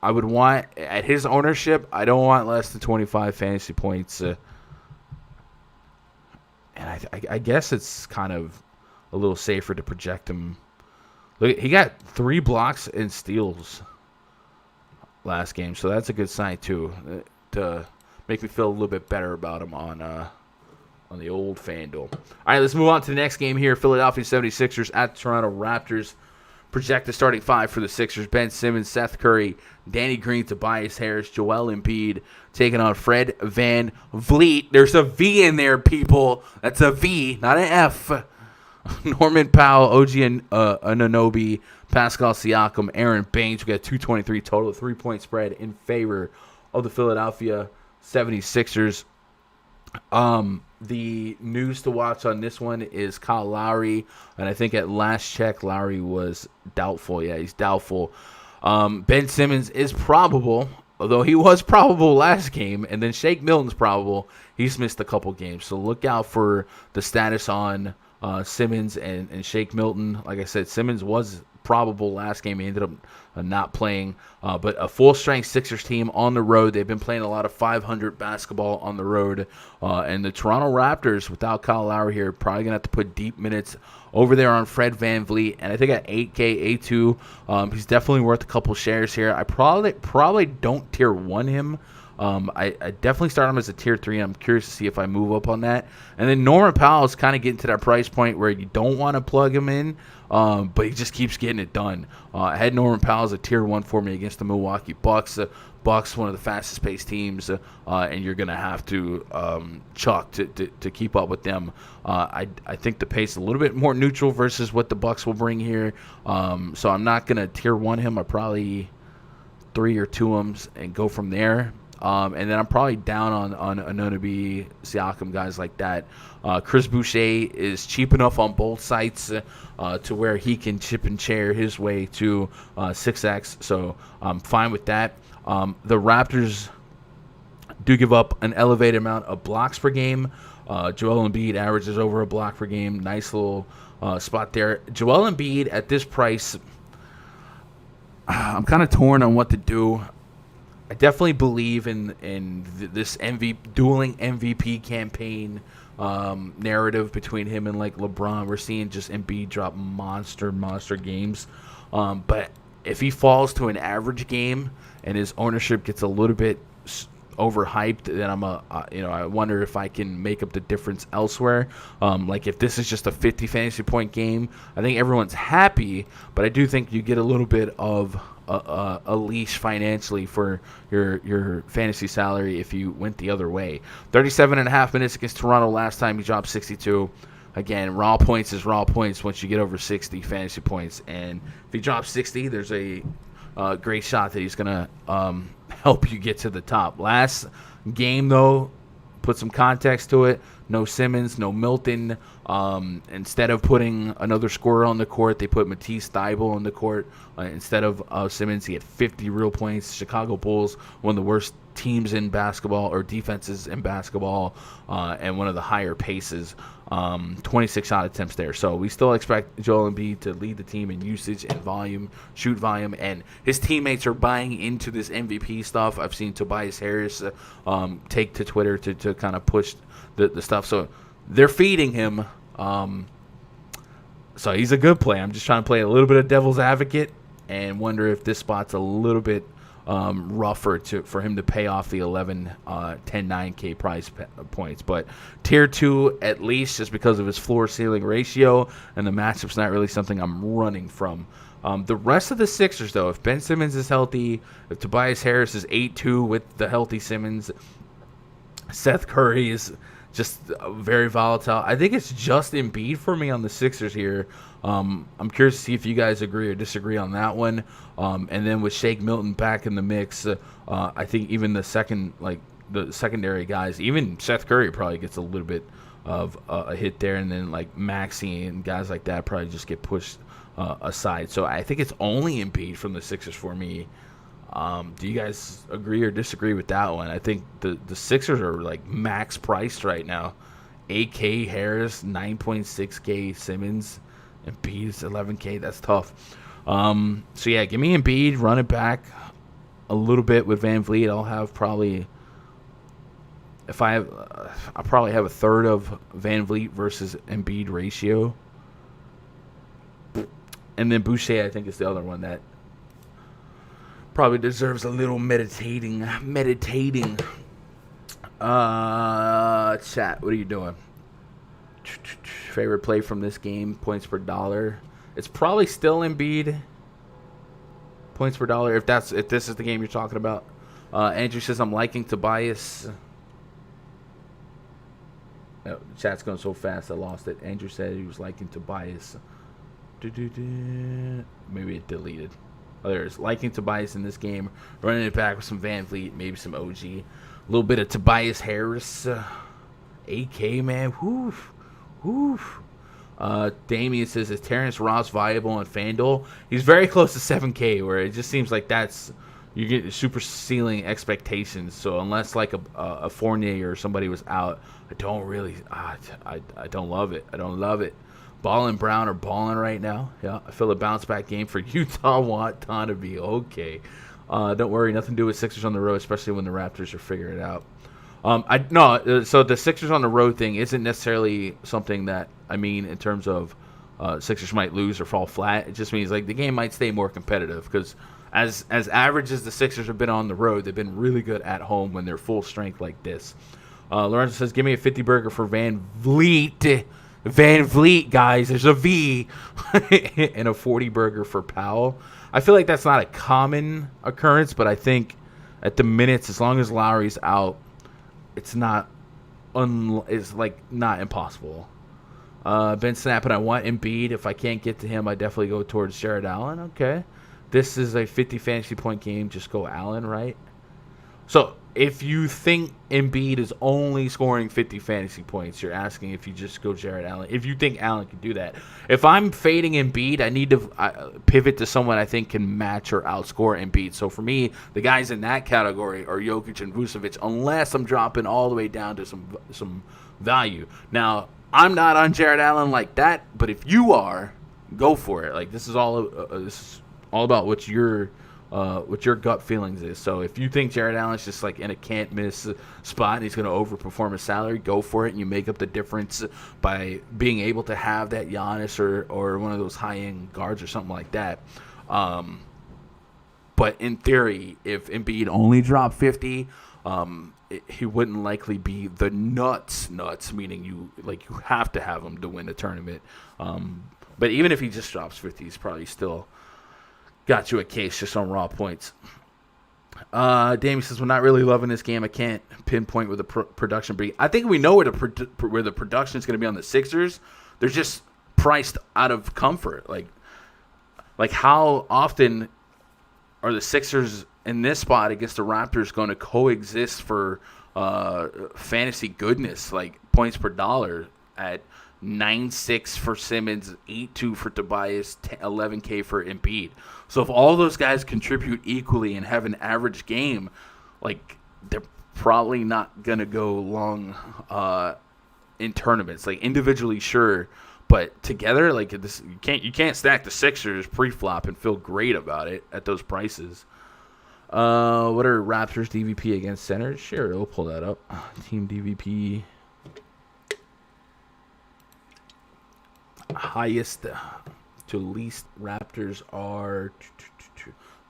I would want, at his ownership, I don't want less than 25 fantasy points. And I guess it's kind of a little safer to project him. Look, he got 3 blocks and steals last game, so that's a good sign too, to make me feel a little bit better about him on the old FanDuel. All right, let's move on to the next game here. Philadelphia 76ers at Toronto Raptors. Projected starting 5 for the Sixers: Ben Simmons, Seth Curry, Danny Green, Tobias Harris, Joel Embiid, taking on Fred VanVleet. There's a V in there, people. That's a V, not an F. Norman Powell, OG Anunoby, Pascal Siakam, Aaron Baines. We got 223 total, 3-point spread in favor of the Philadelphia 76ers. The news to watch on this one is Kyle Lowry, and I think at last check, Lowry was doubtful. Yeah, he's doubtful. Ben Simmons is probable, although he was probable last game, and then Shake Milton's probable. He's missed a couple games, so look out for the status on Simmons and Shake Milton. Like I said, Simmons was probable last game. He ended up not playing, but a full-strength Sixers team on the road. They've been playing a lot of 500 basketball on the road, and the Toronto Raptors, without Kyle Lowry here, probably going to have to put deep minutes over there on Fred VanVleet, and I think at 8K, A2, he's definitely worth a couple shares here. I probably don't tier 1 him. I definitely start him as a tier 3. I'm curious to see if I move up on that. And then Norman Powell is kind of getting to that price point where you don't want to plug him in, but he just keeps getting it done. I had Norman Powell as a tier 1 for me against the Milwaukee Bucks. Bucks, one of the fastest paced teams, and you're going to have to chalk to keep up with them. I think the pace is a little bit more neutral versus what the Bucks will bring here. So I'm not going to tier 1 him. I probably 3 or 2 him and go from there. And then I'm probably down on Anunoby, Siakam, guys like that. Chris Boucher is cheap enough on both sites to where he can chip and chair his way to 6X, so I'm fine with that. The Raptors do give up an elevated amount of blocks per game. Joel Embiid averages over a block per game. Nice little spot there. Joel Embiid at this price, I'm kind of torn on what to do. I definitely believe in this dueling MVP campaign narrative between him and like LeBron. We're seeing just Embiid drop monster games, but if he falls to an average game and his ownership gets a little bit overhyped, then I wonder if I can make up the difference elsewhere. Like if this is just a 50 fantasy point game, I think everyone's happy, but I do think you get a little bit of a leash financially for your fantasy salary if you went the other way. 37.5 minutes against Toronto last time. He dropped 62. Again, raw points is raw points once you get over 60 fantasy points. And if he drops 60, there's a great shot that he's going to help you get to the top. Last game, though, put some context to it. No Simmons, no Milton. Instead of putting another scorer on the court, they put Matisse Thybulle on the court. Instead of Simmons, he had 50 real points. Chicago Bulls, one of the worst teams in basketball, or defenses in basketball, and one of the higher paces. 26 shot attempts there. So we still expect Joel Embiid to lead the team in usage and volume, shoot volume, and his teammates are buying into this MVP stuff. I've seen Tobias Harris take to Twitter to kind of push the stuff. So they're feeding him. So he's a good play. I'm just trying to play a little bit of devil's advocate and wonder if this spot's a little bit rougher for him to pay off the 10 9K prize points. But tier 2 at least, just because of his floor ceiling ratio, and the matchup's not really something I'm running from. The rest of the Sixers, though, if Ben Simmons is healthy, if Tobias Harris is 8-2 with the healthy Simmons, Seth Curry is just very volatile. I think it's just Embiid for me on the Sixers here. I'm curious to see if you guys agree or disagree on that one. And then with Shake Milton back in the mix, I think even the secondary guys, even Seth Curry probably gets a little bit of a hit there, and then like Maxey and guys like that probably just get pushed aside. So I think it's only Embiid from the Sixers for me. Do you guys agree or disagree with that one? I think the Sixers are like max priced right now. 8K Harris, 9.6K Simmons, Embiid's 11K. That's tough. So yeah, give me Embiid, run it back a little bit with Van Vliet. I'll probably have a third of Van Vliet versus Embiid ratio. And then Boucher, I think, is the other one that probably deserves a little meditating. Chat, what are you doing? Favorite play from this game, points per dollar. It's probably still Embiid. Points per dollar, if this is the game you're talking about. Andrew says, I'm liking Tobias. Oh, the chat's going so fast I lost it. Andrew said he was liking Tobias. Maybe it deleted. Oh, there's liking Tobias in this game. Running it back with some Van Vliet, maybe some OG. A little bit of Tobias Harris. 8K, man. Woof. Damian says, is Terrence Ross viable on FanDuel? He's very close to 7K, where it just seems like you get super ceiling expectations. So unless like a Fournier or somebody was out, I don't really, I don't love it. I don't love it. Ball and Brown are balling right now. Yeah, I feel a bounce back game for Utah. Watanabe. Okay. Don't worry, nothing to do with Sixers on the road, especially when the Raptors are figuring it out. So the Sixers on the road thing isn't necessarily something that I mean in terms of Sixers might lose or fall flat. It just means like the game might stay more competitive because as average as the Sixers have been on the road, they've been really good at home when they're full strength like this. Lorenzo says, give me a 50 burger for Van Vliet. Van Vliet, guys. There's a V. And a 40 burger for Powell. I feel like that's not a common occurrence, but I think at the minutes, as long as Lowry's out, it's not not impossible. Ben Snapping, I want Embiid. If I can't get to him, I definitely go towards Jared Allen. Okay. This is a 50 fantasy point game. Just go Allen, right? So if you think Embiid is only scoring 50 fantasy points, you're asking if you just go Jared Allen. If you think Allen can do that. If I'm fading Embiid, I need to pivot to someone I think can match or outscore Embiid. So for me, the guys in that category are Jokic and Vucevic, unless I'm dropping all the way down to some value. Now, I'm not on Jared Allen like that, but if you are, go for it. Like this is all about what you're what your gut feelings is. So if you think Jared Allen's just like in a can't miss spot and he's going to overperform his salary, go for it, and you make up the difference by being able to have that Giannis or one of those high end guards or something like that. But in theory, if Embiid only dropped 50, he wouldn't likely be the nuts, meaning you have to have him to win the tournament. But even if he just drops 50, he's probably still got you a case just on raw points. Damien says, we're not really loving this game. I can't pinpoint where the production be. I think we know where the production is going to be on the Sixers. They're just priced out of comfort. Like how often are the Sixers in this spot against the Raptors going to coexist for fantasy goodness, like points per dollar at 9.6 for Simmons, 8.2 for Tobias, 11K for Embiid. So if all those guys contribute equally and have an average game, like they're probably not gonna go long in tournaments. Like individually, sure, but together, like this, you can't stack the Sixers pre-flop and feel great about it at those prices. What are Raptors DVP against centers? Sure, we'll pull that up. Team DVP. Highest to least Raptors are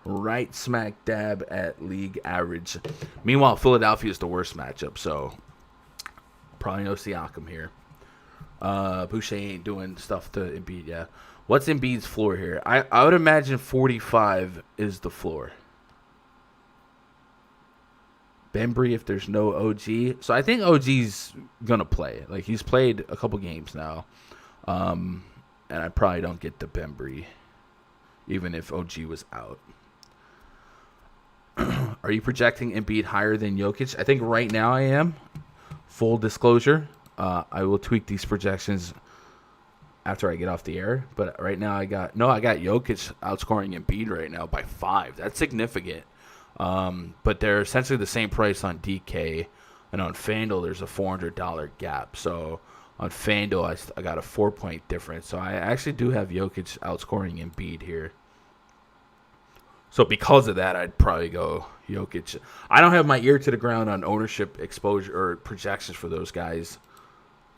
right smack dab at league average. Meanwhile, Philadelphia is the worst matchup, so probably no Siakam here. Boucher ain't doing stuff to Embiid, yeah. What's Embiid's floor here? I would imagine 45 is the floor. Bembry if there's no OG. So I think OG's going to play. Like, he's played a couple games now. And I probably don't get the Bembry, even if OG was out. Are you projecting Embiid higher than Jokic? I think right now I am. Full disclosure. I will tweak these projections after I get off the air. But right now I got Jokic outscoring Embiid right now by 5. That's significant. But they're essentially the same price on DK. And on FanDuel, there's a $400 gap. So on FanDuel, I got a 4-point difference. So I actually do have Jokic outscoring Embiid here. So because of that, I'd probably go Jokic. I don't have my ear to the ground on ownership exposure or projections for those guys.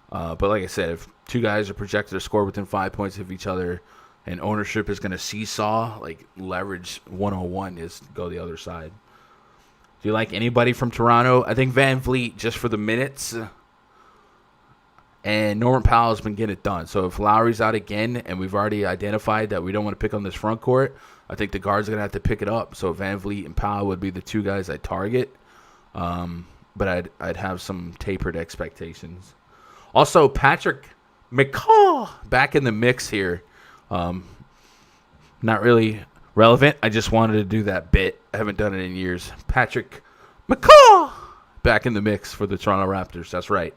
But like I said, if two guys are projected to score within 5 points of each other and ownership is going to seesaw, like leverage 101 is go the other side. Do you like anybody from Toronto? I think Van Vliet just for the minutes. And Norman Powell's been getting it done. So if Lowry's out again, and we've already identified that we don't want to pick on this front court, I think the guards are going to have to pick it up. So Van Vliet and Powell would be the two guys I target. But I'd have some tapered expectations. Also, Patrick McCaw back in the mix here. Not really relevant. I just wanted to do that bit. I haven't done it in years. Patrick McCaw back in the mix for the Toronto Raptors. That's right.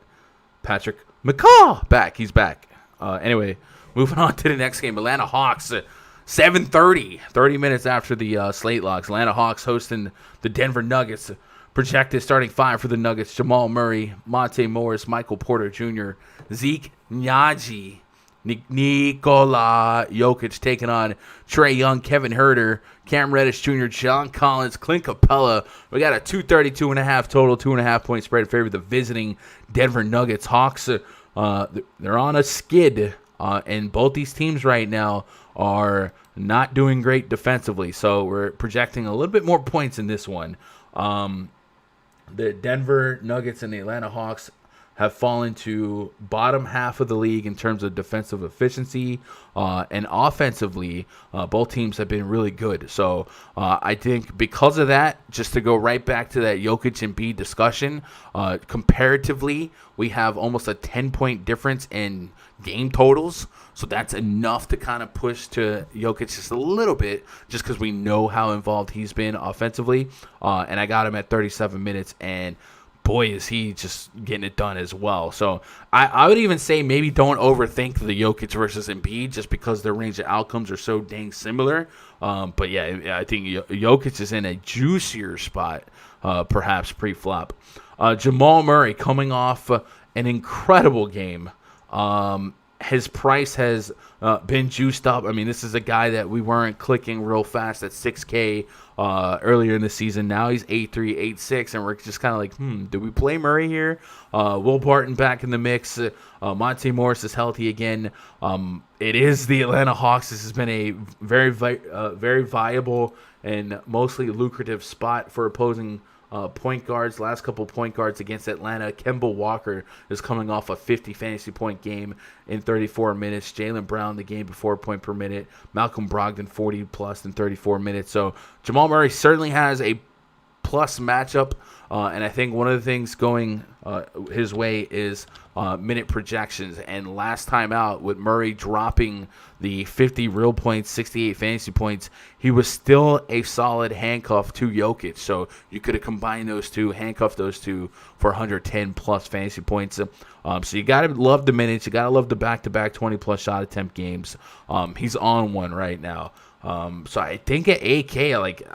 Patrick McCaw back. He's back. Anyway, moving on to the next game. Atlanta Hawks, 7:30, 30 minutes after the Slate locks. Atlanta Hawks hosting the Denver Nuggets. Projected starting 5 for the Nuggets: Jamal Murray, Monte Morris, Michael Porter Jr., Zeke Nnaji, Nikola Jokic taking on Trae Young, Kevin Huerter, Cam Reddish Jr., John Collins, Clint Capella. We got a 232.5 total, 2.5-point spread in favor of the visiting Denver Nuggets. Hawks, they're on a skid, and both these teams right now are not doing great defensively. So we're projecting a little bit more points in this one. The Denver Nuggets and the Atlanta Hawks have fallen to bottom half of the league in terms of defensive efficiency, and offensively, both teams have been really good. So I think because of that, just to go right back to that Jokic and Embiid discussion, comparatively, we have almost a 10-point difference in game totals. So that's enough to kind of push to Jokic just a little bit, just because we know how involved he's been offensively. And I got him at 37 minutes, and boy, is he just getting it done as well. So I would even say maybe don't overthink the Jokic versus Embiid just because their range of outcomes are so dang similar. But yeah, I think Jokic is in a juicier spot, perhaps pre-flop. Jamal Murray coming off an incredible game. his price has been juiced up. I mean, this is a guy that we weren't clicking real fast at 6K earlier in the season. Now he's 8.3, 8.6, and we're just kind of like, do we play Murray here? Will Barton back in the mix. Monte Morris is healthy again. It is the Atlanta Hawks. This has been a very viable and mostly lucrative spot for opposing point guards. Last couple point guards against Atlanta. Kemba Walker is coming off a 50 fantasy point game in 34 minutes. Jaylen Brown the game before point per minute. Malcolm Brogdon 40 plus in 34 minutes. So Jamal Murray certainly has a plus matchup, and I think one of the things going his way is minute projections. And last time out, with Murray dropping the 50 real points, 68 fantasy points, he was still a solid handcuff to Jokic. So you could have combined those two, handcuffed those two for 110 plus fantasy points. So you got to love the minutes. You got to love the back-to-back 20-plus shot attempt games. He's on one right now. So I think at 8K,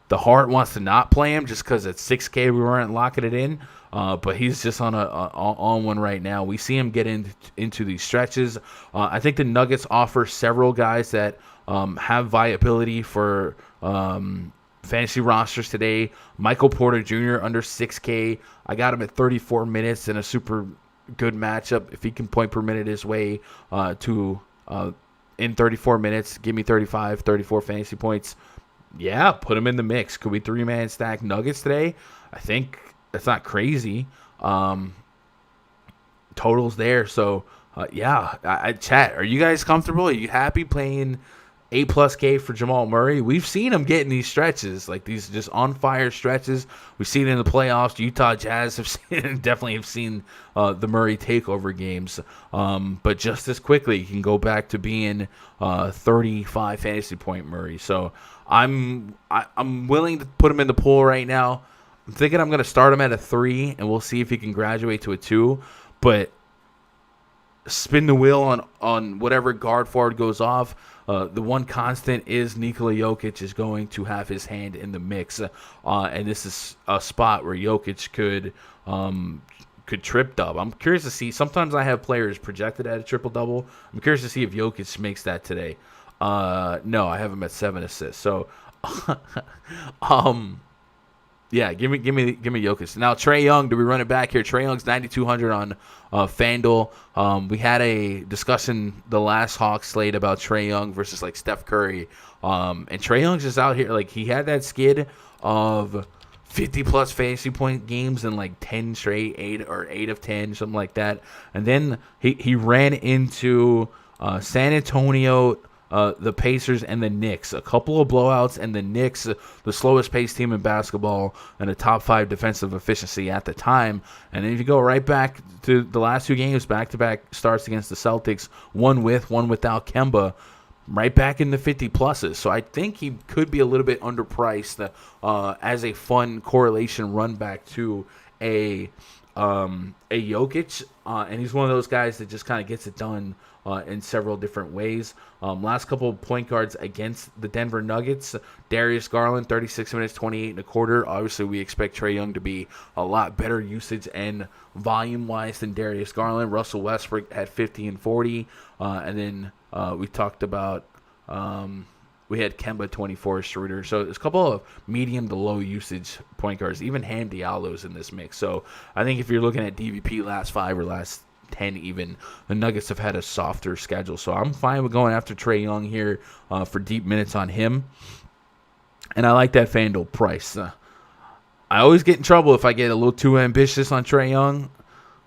the heart wants to not play him just because at 6K we weren't locking it in. But he's just on one right now. We see him get into these stretches. I think the Nuggets offer several guys that have viability for fantasy rosters today. Michael Porter Jr. under 6K. I got him at 34 minutes in a super good matchup. If he can point per minute his way in 34 minutes, give me 35, 34 fantasy points. Yeah, put him in the mix. Could we 3-man stack Nuggets today? I think that's not crazy. Totals there. So, chat. Are you guys comfortable? Are you happy playing 8+ K for Jamal Murray? We've seen him get in these stretches, like these just on fire stretches. We've seen it in the playoffs. Utah Jazz definitely have seen the Murray takeover games. But just as quickly, he can go back to being 35 fantasy point Murray. So I'm willing to put him in the pool right now. I'm thinking I'm going to start him at a 3, and we'll see if he can graduate to a 2. But spin the wheel on whatever guard forward goes off. The one constant is Nikola Jokic is going to have his hand in the mix. And this is a spot where Jokic could trip dub. I'm curious to see. Sometimes I have players projected at a triple-double. I'm curious to see if Jokic makes that today. No, I have him at 7 assists. So, yeah, give me Jokic. Now, Trae Young, do we run it back here? Trae Young's 9,200 on FanDuel. We had a discussion the last Hawks slate about Trae Young versus Steph Curry. And Trae Young's just out here. He had that skid of 50-plus fantasy point games in 10 straight, 8 of 10, something like that. And then he ran into San Antonio, the Pacers, and the Knicks. A couple of blowouts, and the Knicks, the slowest paced team in basketball and a top 5 defensive efficiency at the time. And then if you go right back to the last 2 games, back-to-back starts against the Celtics, one without Kemba, right back in the 50-pluses. So I think he could be a little bit underpriced as a fun correlation run back to a Jokic. And he's one of those guys that just kind of gets it done in several different ways. Last couple of point guards against the Denver Nuggets. Darius Garland, 36 minutes, 28 and a quarter. Obviously, we expect Trae Young to be a lot better usage and volume-wise than Darius Garland. Russell Westbrook had 50 and 40. And then we talked about we had Kemba, 24 Schroeder. So there's a couple of medium to low usage point guards. Even Ham Diallo's in this mix. So I think if you're looking at DVP last 5 or last 10 even, the Nuggets have had a softer schedule. So I'm fine with going after Trae Young here for deep minutes on him. And I like that FanDuel price. I always get in trouble if I get a little too ambitious on Trae Young.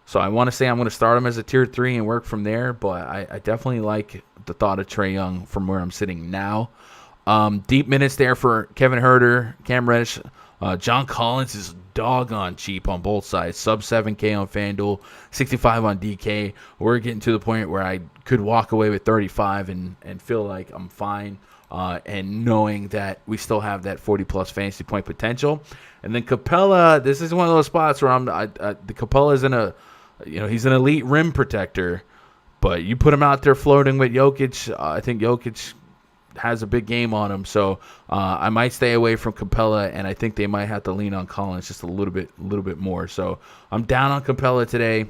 So I want to say I'm going to start him as a tier 3 and work from there. But I definitely like the thought of Trae Young from where I'm sitting now. Deep minutes there for Kevin Huerter, Cam Reddish. John Collins is doggone cheap on both sides. Sub 7K on FanDuel, 65 on DK. We're getting to the point where I could walk away with 35 and feel like I'm fine. And knowing that we still have that 40-plus fantasy point potential. And then Capella, this is one of those spots where the Capella's he's an elite rim protector. But you put him out there floating with Jokic, I think Jokic has a big game on him. So I might stay away from Capella, and I think they might have to lean on Collins just a little bit more. So I'm down on Capella today.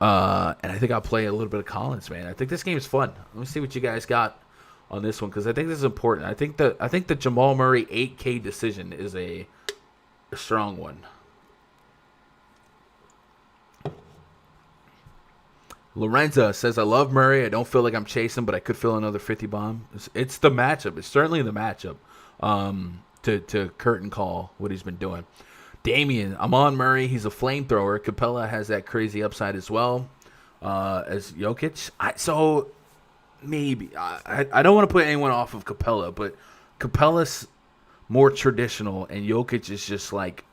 And I think I'll play a little bit of Collins, man. I think this game is fun. Let me see what you guys got on this one, because I think this is important. I think the Jamal Murray 8K decision is a strong one. Lorenza says, I love Murray. I don't feel like I'm chasing, but I could feel another 50 bomb. It's the matchup. It's certainly the matchup to curtain call what he's been doing. Damian, I'm on Murray. He's a flamethrower. Capella has that crazy upside as well as Jokic. So maybe. I don't want to put anyone off of Capella, but Capella's more traditional, and Jokic is just like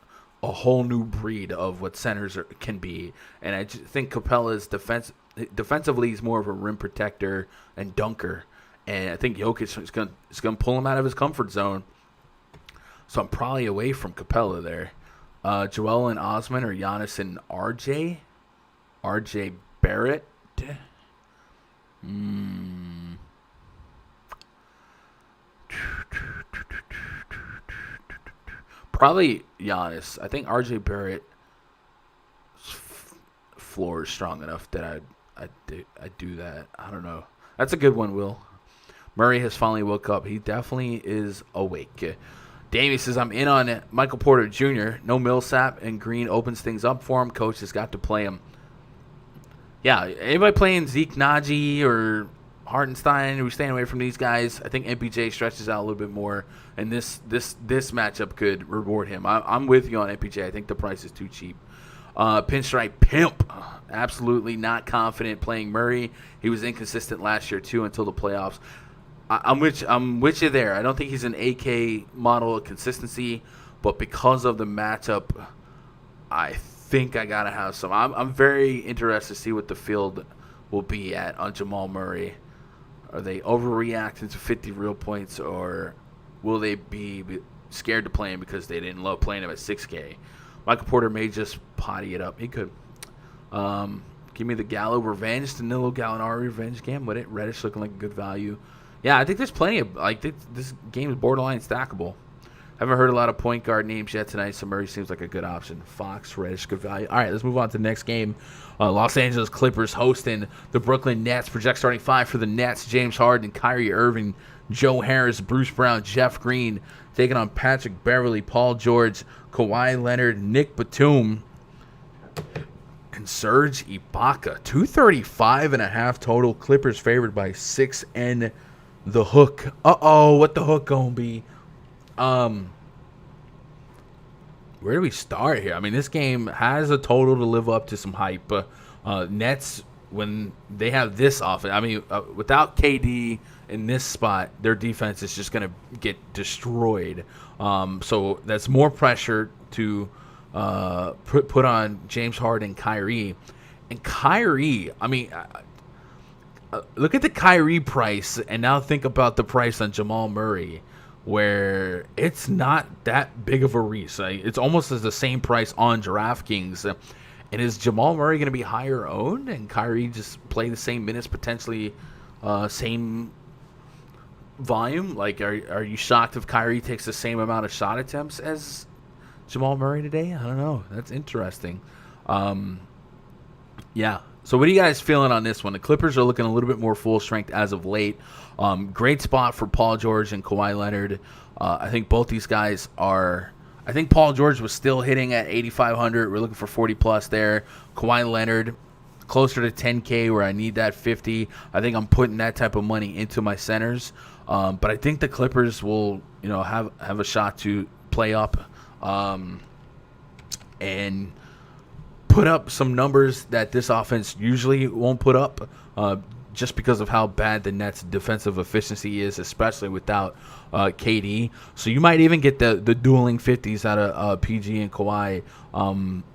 a whole new breed of what centers can be. And I just think Capella's defensively he's more of a rim protector and dunker. And I think Jokic is going to pull him out of his comfort zone. So I'm probably away from Capella there. Joel and Osman or Giannis and RJ? RJ Barrett? Probably Giannis. I think RJ Barrett's floor is strong enough that I'd do that. I don't know. That's a good one, Will. Murray has finally woke up. He definitely is awake. Damien says, I'm in on Michael Porter Jr. No Millsap, and Green opens things up for him. Coach has got to play him. Yeah, anybody playing Zeke Naji or Hartenstein, who's staying away from these guys, I think MPJ stretches out a little bit more, and this matchup could reward him. I'm with you on MPJ. I think the price is too cheap. Pinstripe Pimp, absolutely not confident playing Murray. He was inconsistent last year, too, until the playoffs. I'm with you there. I don't think he's an AK model of consistency, but because of the matchup, I think I gotta have some. I'm very interested to see what the field will be at on Jamal Murray. Are they overreacting to 50 real points, or will they be scared to play him because they didn't love playing him at 6K? Michael Porter may just potty it up. He could. Give me the Gallo revenge, Danilo Gallinari revenge game. With it, Reddish looking like a good value. Yeah, I think there's plenty of, this game is borderline stackable. Haven't heard a lot of point guard names yet tonight, so Murray seems like a good option. Fox, Reddish, good value. All right, let's move on to the next game. Los Angeles Clippers hosting the Brooklyn Nets. Project starting five for the Nets: James Harden, Kyrie Irving, Joe Harris, Bruce Brown, Jeff Green, taking on Patrick Beverley, Paul George, Kawhi Leonard, Nick Batum, and Serge Ibaka. 235.5 total. Clippers favored by 6 and the hook. What the hook gonna be? Where do we start here? I mean, this game has a total to live up to some hype. Nets, when they have this offense, I mean, without KD in this spot, their defense is just gonna get destroyed. So that's more pressure to put on James Harden, Kyrie, and Kyrie. I mean. Look at the Kyrie price, and now think about the price on Jamal Murray, where it's not that big of a reach. It's almost as the same price on DraftKings. And is Jamal Murray going to be higher owned, and Kyrie just play the same minutes, potentially same volume? Like, are you shocked if Kyrie takes the same amount of shot attempts as Jamal Murray today? I don't know. That's interesting. Yeah. So what are you guys feeling on this one? The Clippers are looking a little bit more full strength as of late. Great spot for Paul George and Kawhi Leonard. I think both these guys are. I think Paul George was still hitting at 8,500. We're looking for 40 plus there. Kawhi Leonard closer to 10K where I need that 50. I think I'm putting that type of money into my centers. But I think the Clippers will, have a shot to play up and put up some numbers that this offense usually won't put up, just because of how bad the Nets' defensive efficiency is, especially without KD. So you might even get the dueling 50s out of PG and Kawhi.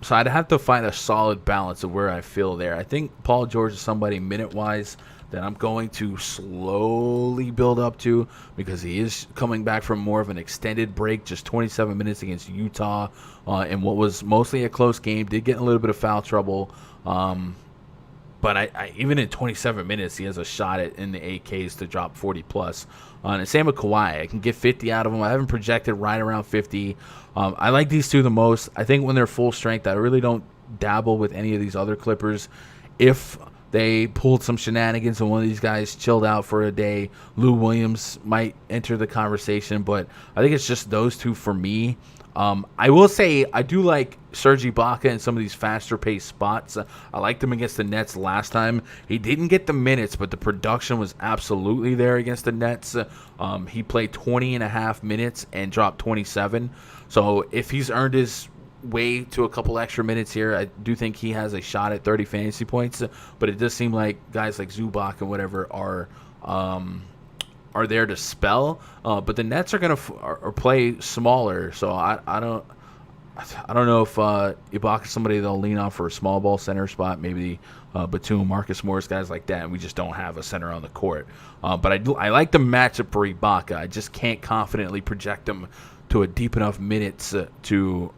So I'd have to find a solid balance of where I feel there. I think Paul George is somebody minute-wise that I'm going to slowly build up to, because he is coming back from more of an extended break, just 27 minutes against Utah, in what was mostly a close game. Did get in a little bit of foul trouble, but I even in 27 minutes, he has a shot in the AKs to drop 40 plus. And same with Kawhi. I can get 50 out of him. I haven't projected right around 50. I like these two the most. I think when they're full strength, I really don't dabble with any of these other Clippers. if they pulled some shenanigans and one of these guys chilled out for a day, Lou Williams might enter the conversation. But I think it's just those two for me. I will say I do like Serge Ibaka in some of these faster-paced spots. I liked him against the Nets last time. He didn't get the minutes, but the production was absolutely there against the Nets. He played 20 and a half minutes and dropped 27. So if he's earned his way to a couple extra minutes here, I do think he has a shot at 30 fantasy points. But it does seem like guys like Zubac and whatever are there to spell, but the Nets are gonna play smaller, so I don't know if Ibaka is somebody they'll lean on for a small ball center spot, maybe Batum, Marcus Morris, guys like that. And we just don't have a center on the court, but I like the matchup for Ibaka. I just can't confidently project him to a deep enough minutes to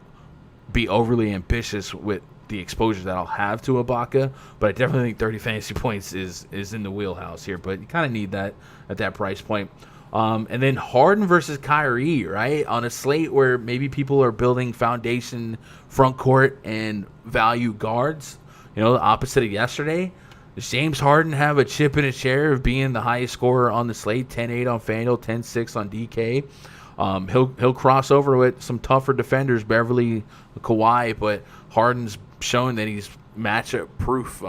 be overly ambitious with the exposure that I'll have to Ibaka, but I definitely think 30 fantasy points is in the wheelhouse here, but you kind of need that at that price point. And then Harden versus Kyrie, right? On a slate where maybe people are building foundation front court and value guards, the opposite of yesterday. Does James Harden have a chip in his share of being the highest scorer on the slate? 10-8 on FanDuel, 10-6 on DK. He'll cross over with some tougher defenders, Beverly, Kawhi, but Harden's shown that he's matchup proof,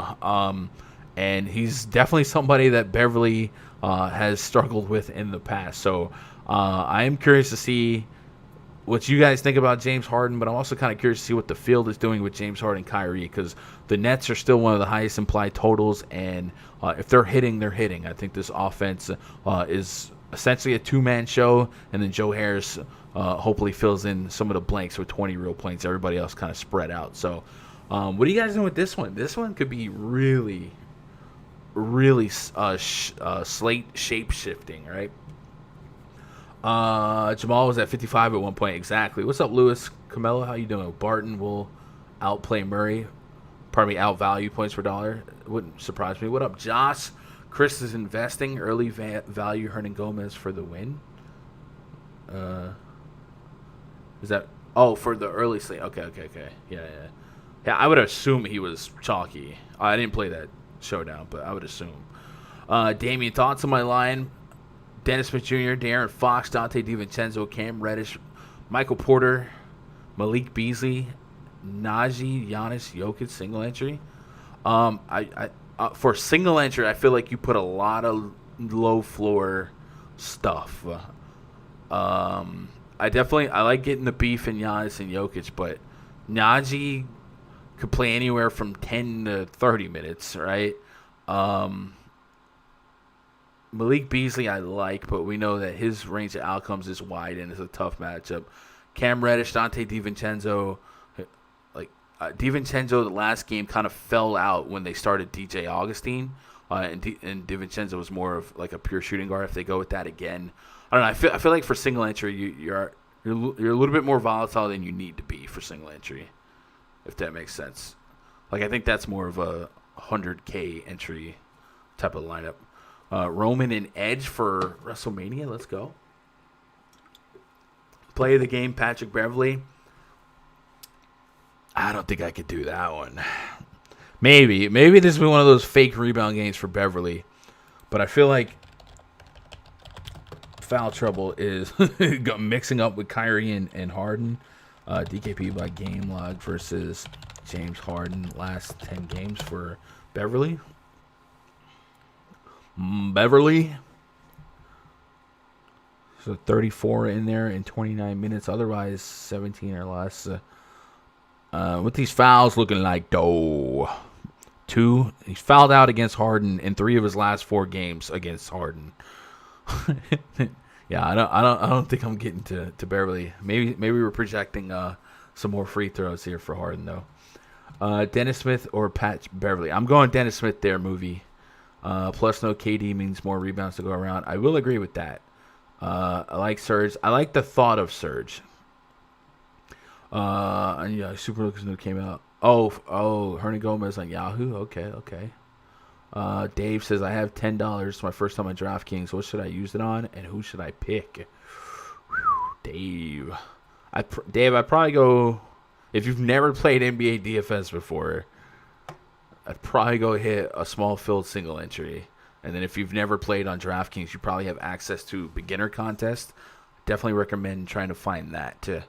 and he's definitely somebody that Beverly has struggled with in the past. So I am curious to see what you guys think about James Harden, but I'm also kind of curious to see what the field is doing with James Harden and Kyrie, because the Nets are still one of the highest implied totals, and if they're hitting, they're hitting. I think this offense is essentially a two-man show, and then Joe Harris hopefully fills in some of the blanks with 20 real points. Everybody else kind of spread out. So what do you guys know with this one? This one could be really, really slate shape-shifting, right? Jamal was at 55 at one point, exactly. What's up, Lewis? Camelo, how you doing? Barton will outplay Murray. Outvalue points per dollar. Wouldn't surprise me. What up, Josh? Chris is investing. Early value Hernan Gomez for the win. Is that... Oh, for the early slate. Okay. Yeah. Yeah, I would assume he was chalky. I didn't play that showdown, but I would assume. Damian, thoughts on my line? Dennis Smith Jr., De'Aaron Fox, Dante DiVincenzo, Cam Reddish, Michael Porter, Malik Beasley, Najee, Giannis, Jokic, single entry. For single entry, I feel like you put a lot of low floor stuff. I like getting the beef in Giannis and Jokic, but Najee could play anywhere from 10 to 30 minutes, right? Malik Beasley I like, but we know that his range of outcomes is wide and it's a tough matchup. Cam Reddish, Dante DiVincenzo. DiVincenzo, the last game, kind of fell out when they started DJ Augustine, and DiVincenzo was more of like a pure shooting guard. If they go with that again, I don't know. I feel like for single entry, you're a little bit more volatile than you need to be for single entry, if that makes sense. Like I think that's more of a 100K entry type of lineup. Roman and Edge for WrestleMania. Let's go. Play of the game, Patrick Beverley. I don't think I could do that one. Maybe this will be one of those fake rebound games for Beverly. But I feel like foul trouble is mixing up with Kyrie and Harden. DKP by game log versus James Harden last 10 games for Beverly. So 34 in there in 29 minutes. Otherwise, 17 or less. With these fouls looking like though. 2. He's fouled out against Harden in 3 of his last 4 games against Harden. Yeah, I don't think I'm getting to Beverly. Maybe we're projecting some more free throws here for Harden though. Dennis Smith or Pat Beverly. I'm going Dennis Smith there, movie. Plus no KD means more rebounds to go around. I will agree with that. I like Serge. I like the thought of Serge. And yeah, Super Lucas new came out. Oh, Hernan Gomez on Yahoo. Okay. Dave says I have $10. It's my first time on DraftKings. What should I use it on, and who should I pick? Dave, I'd probably go if you've never played NBA DFS before. I'd probably go hit a small field single entry. And then if you've never played on DraftKings, you probably have access to beginner contest. Definitely recommend trying to find that too.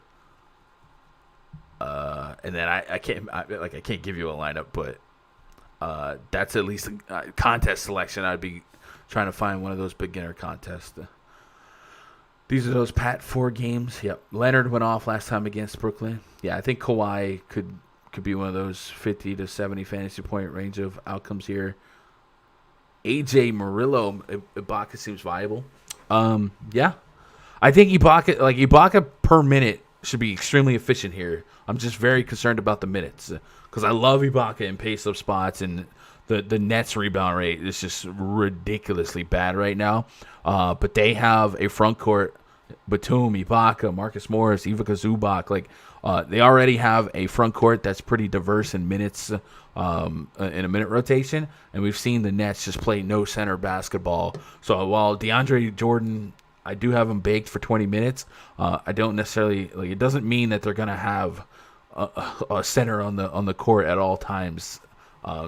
And then I can't give you a lineup, but that's at least a contest selection. I'd be trying to find one of those beginner contests. These are those Pat 4 games. Yep. Leonard went off last time against Brooklyn. Yeah, I think Kawhi could be one of those 50 to 70 fantasy point range of outcomes here. AJ Murillo, Ibaka seems viable. Yeah. I think Ibaka per minute should be extremely efficient here. I'm just very concerned about the minutes because I love Ibaka in pace-up spots, and the Nets rebound rate is just ridiculously bad right now. But they have a front court, Batum, Ibaka, Marcus Morris, Ivica Zubac. They already have a front court that's pretty diverse in minutes in a minute rotation, and we've seen the Nets just play no center basketball. So while DeAndre Jordan, I do have him baked for 20 minutes, I don't necessarily it doesn't mean that they're gonna have a center on the court at all times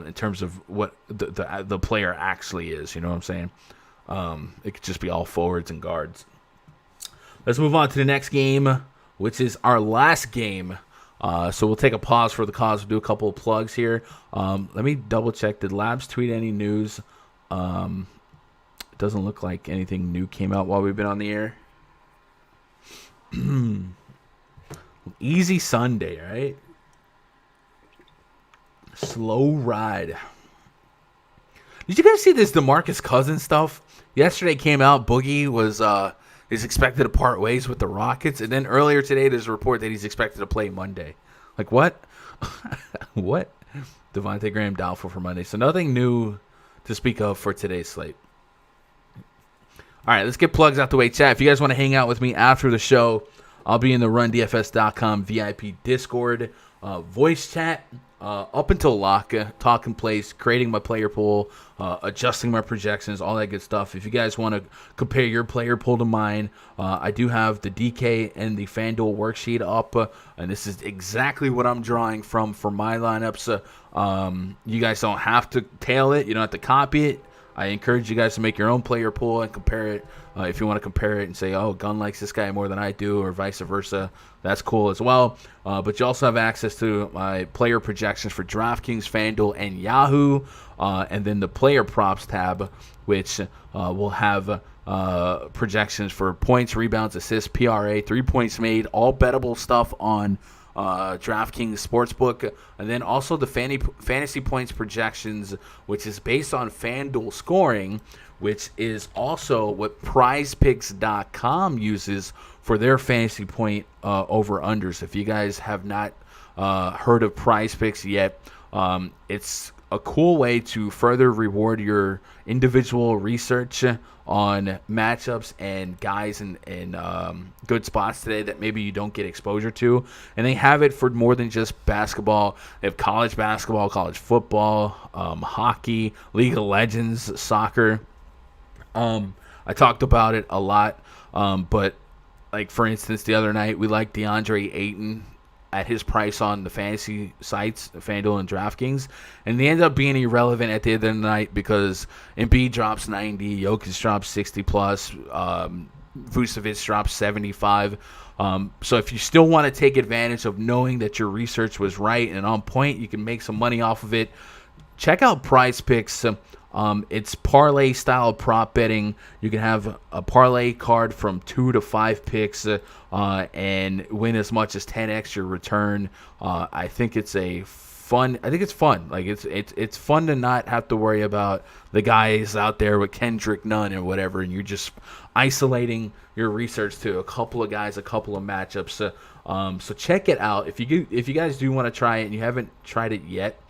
in terms of what the player actually is. You know what I'm saying? It could just be all forwards and guards. Let's move on to the next game, which is our last game. So we'll take a pause for the cause. We'll do a couple of plugs here. Let me double check. Did Labs tweet any news? It doesn't look like anything new came out while we've been on the air. Easy Sunday, right? Slow ride. Did you guys see this DeMarcus Cousins stuff? Yesterday came out, Boogie was is expected to part ways with the Rockets, and then earlier today there's a report that he's expected to play Monday. Like what? What? Devontae Graham doubtful for Monday. So nothing new to speak of for today's slate. All right, let's get plugs out the way. Chat, if you guys want to hang out with me after the show, I'll be in the RunDFS.com VIP Discord voice chat up until lock, talking plays, creating my player pool, adjusting my projections, all that good stuff. If you guys want to compare your player pool to mine, I do have the DK and the FanDuel worksheet up, and this is exactly what I'm drawing from for my lineups. You guys don't have to tail it. You don't have to copy it. I encourage you guys to make your own player pool and compare it. If you want to compare it and say, oh, Gunn likes this guy more than I do, or vice versa, that's cool as well. But you also have access to my player projections for DraftKings, FanDuel, and Yahoo. And then the player props tab, which will have projections for points, rebounds, assists, PRA, 3 points made, all bettable stuff on DraftKings Sportsbook, and then also the fantasy points projections, which is based on FanDuel scoring, which is also what PrizePicks.com uses for their fantasy point over-unders. If you guys have not heard of PrizePicks yet, it's a cool way to further reward your individual research on matchups and guys in good spots today that maybe you don't get exposure to. And they have it for more than just basketball. They have college basketball, college football, hockey, League of Legends, soccer. I talked about it a lot, but like for instance, the other night we liked DeAndre Ayton at his price on the fantasy sites, FanDuel and DraftKings, and they end up being irrelevant at the end of the night because Embiid drops 90, Jokic drops 60 plus, Vucevic drops 75. So if you still want to take advantage of knowing that your research was right and on point, you can make some money off of it. Check out PrizePicks. It's parlay style prop betting. You can have a parlay card from 2 to 5 picks and win as much as 10x your return. I think it's fun. Like it's fun to not have to worry about the guys out there with Kendrick Nunn or whatever, and you're just isolating your research to a couple of guys, a couple of matchups. So check it out. If you guys do want to try it and you haven't tried it yet,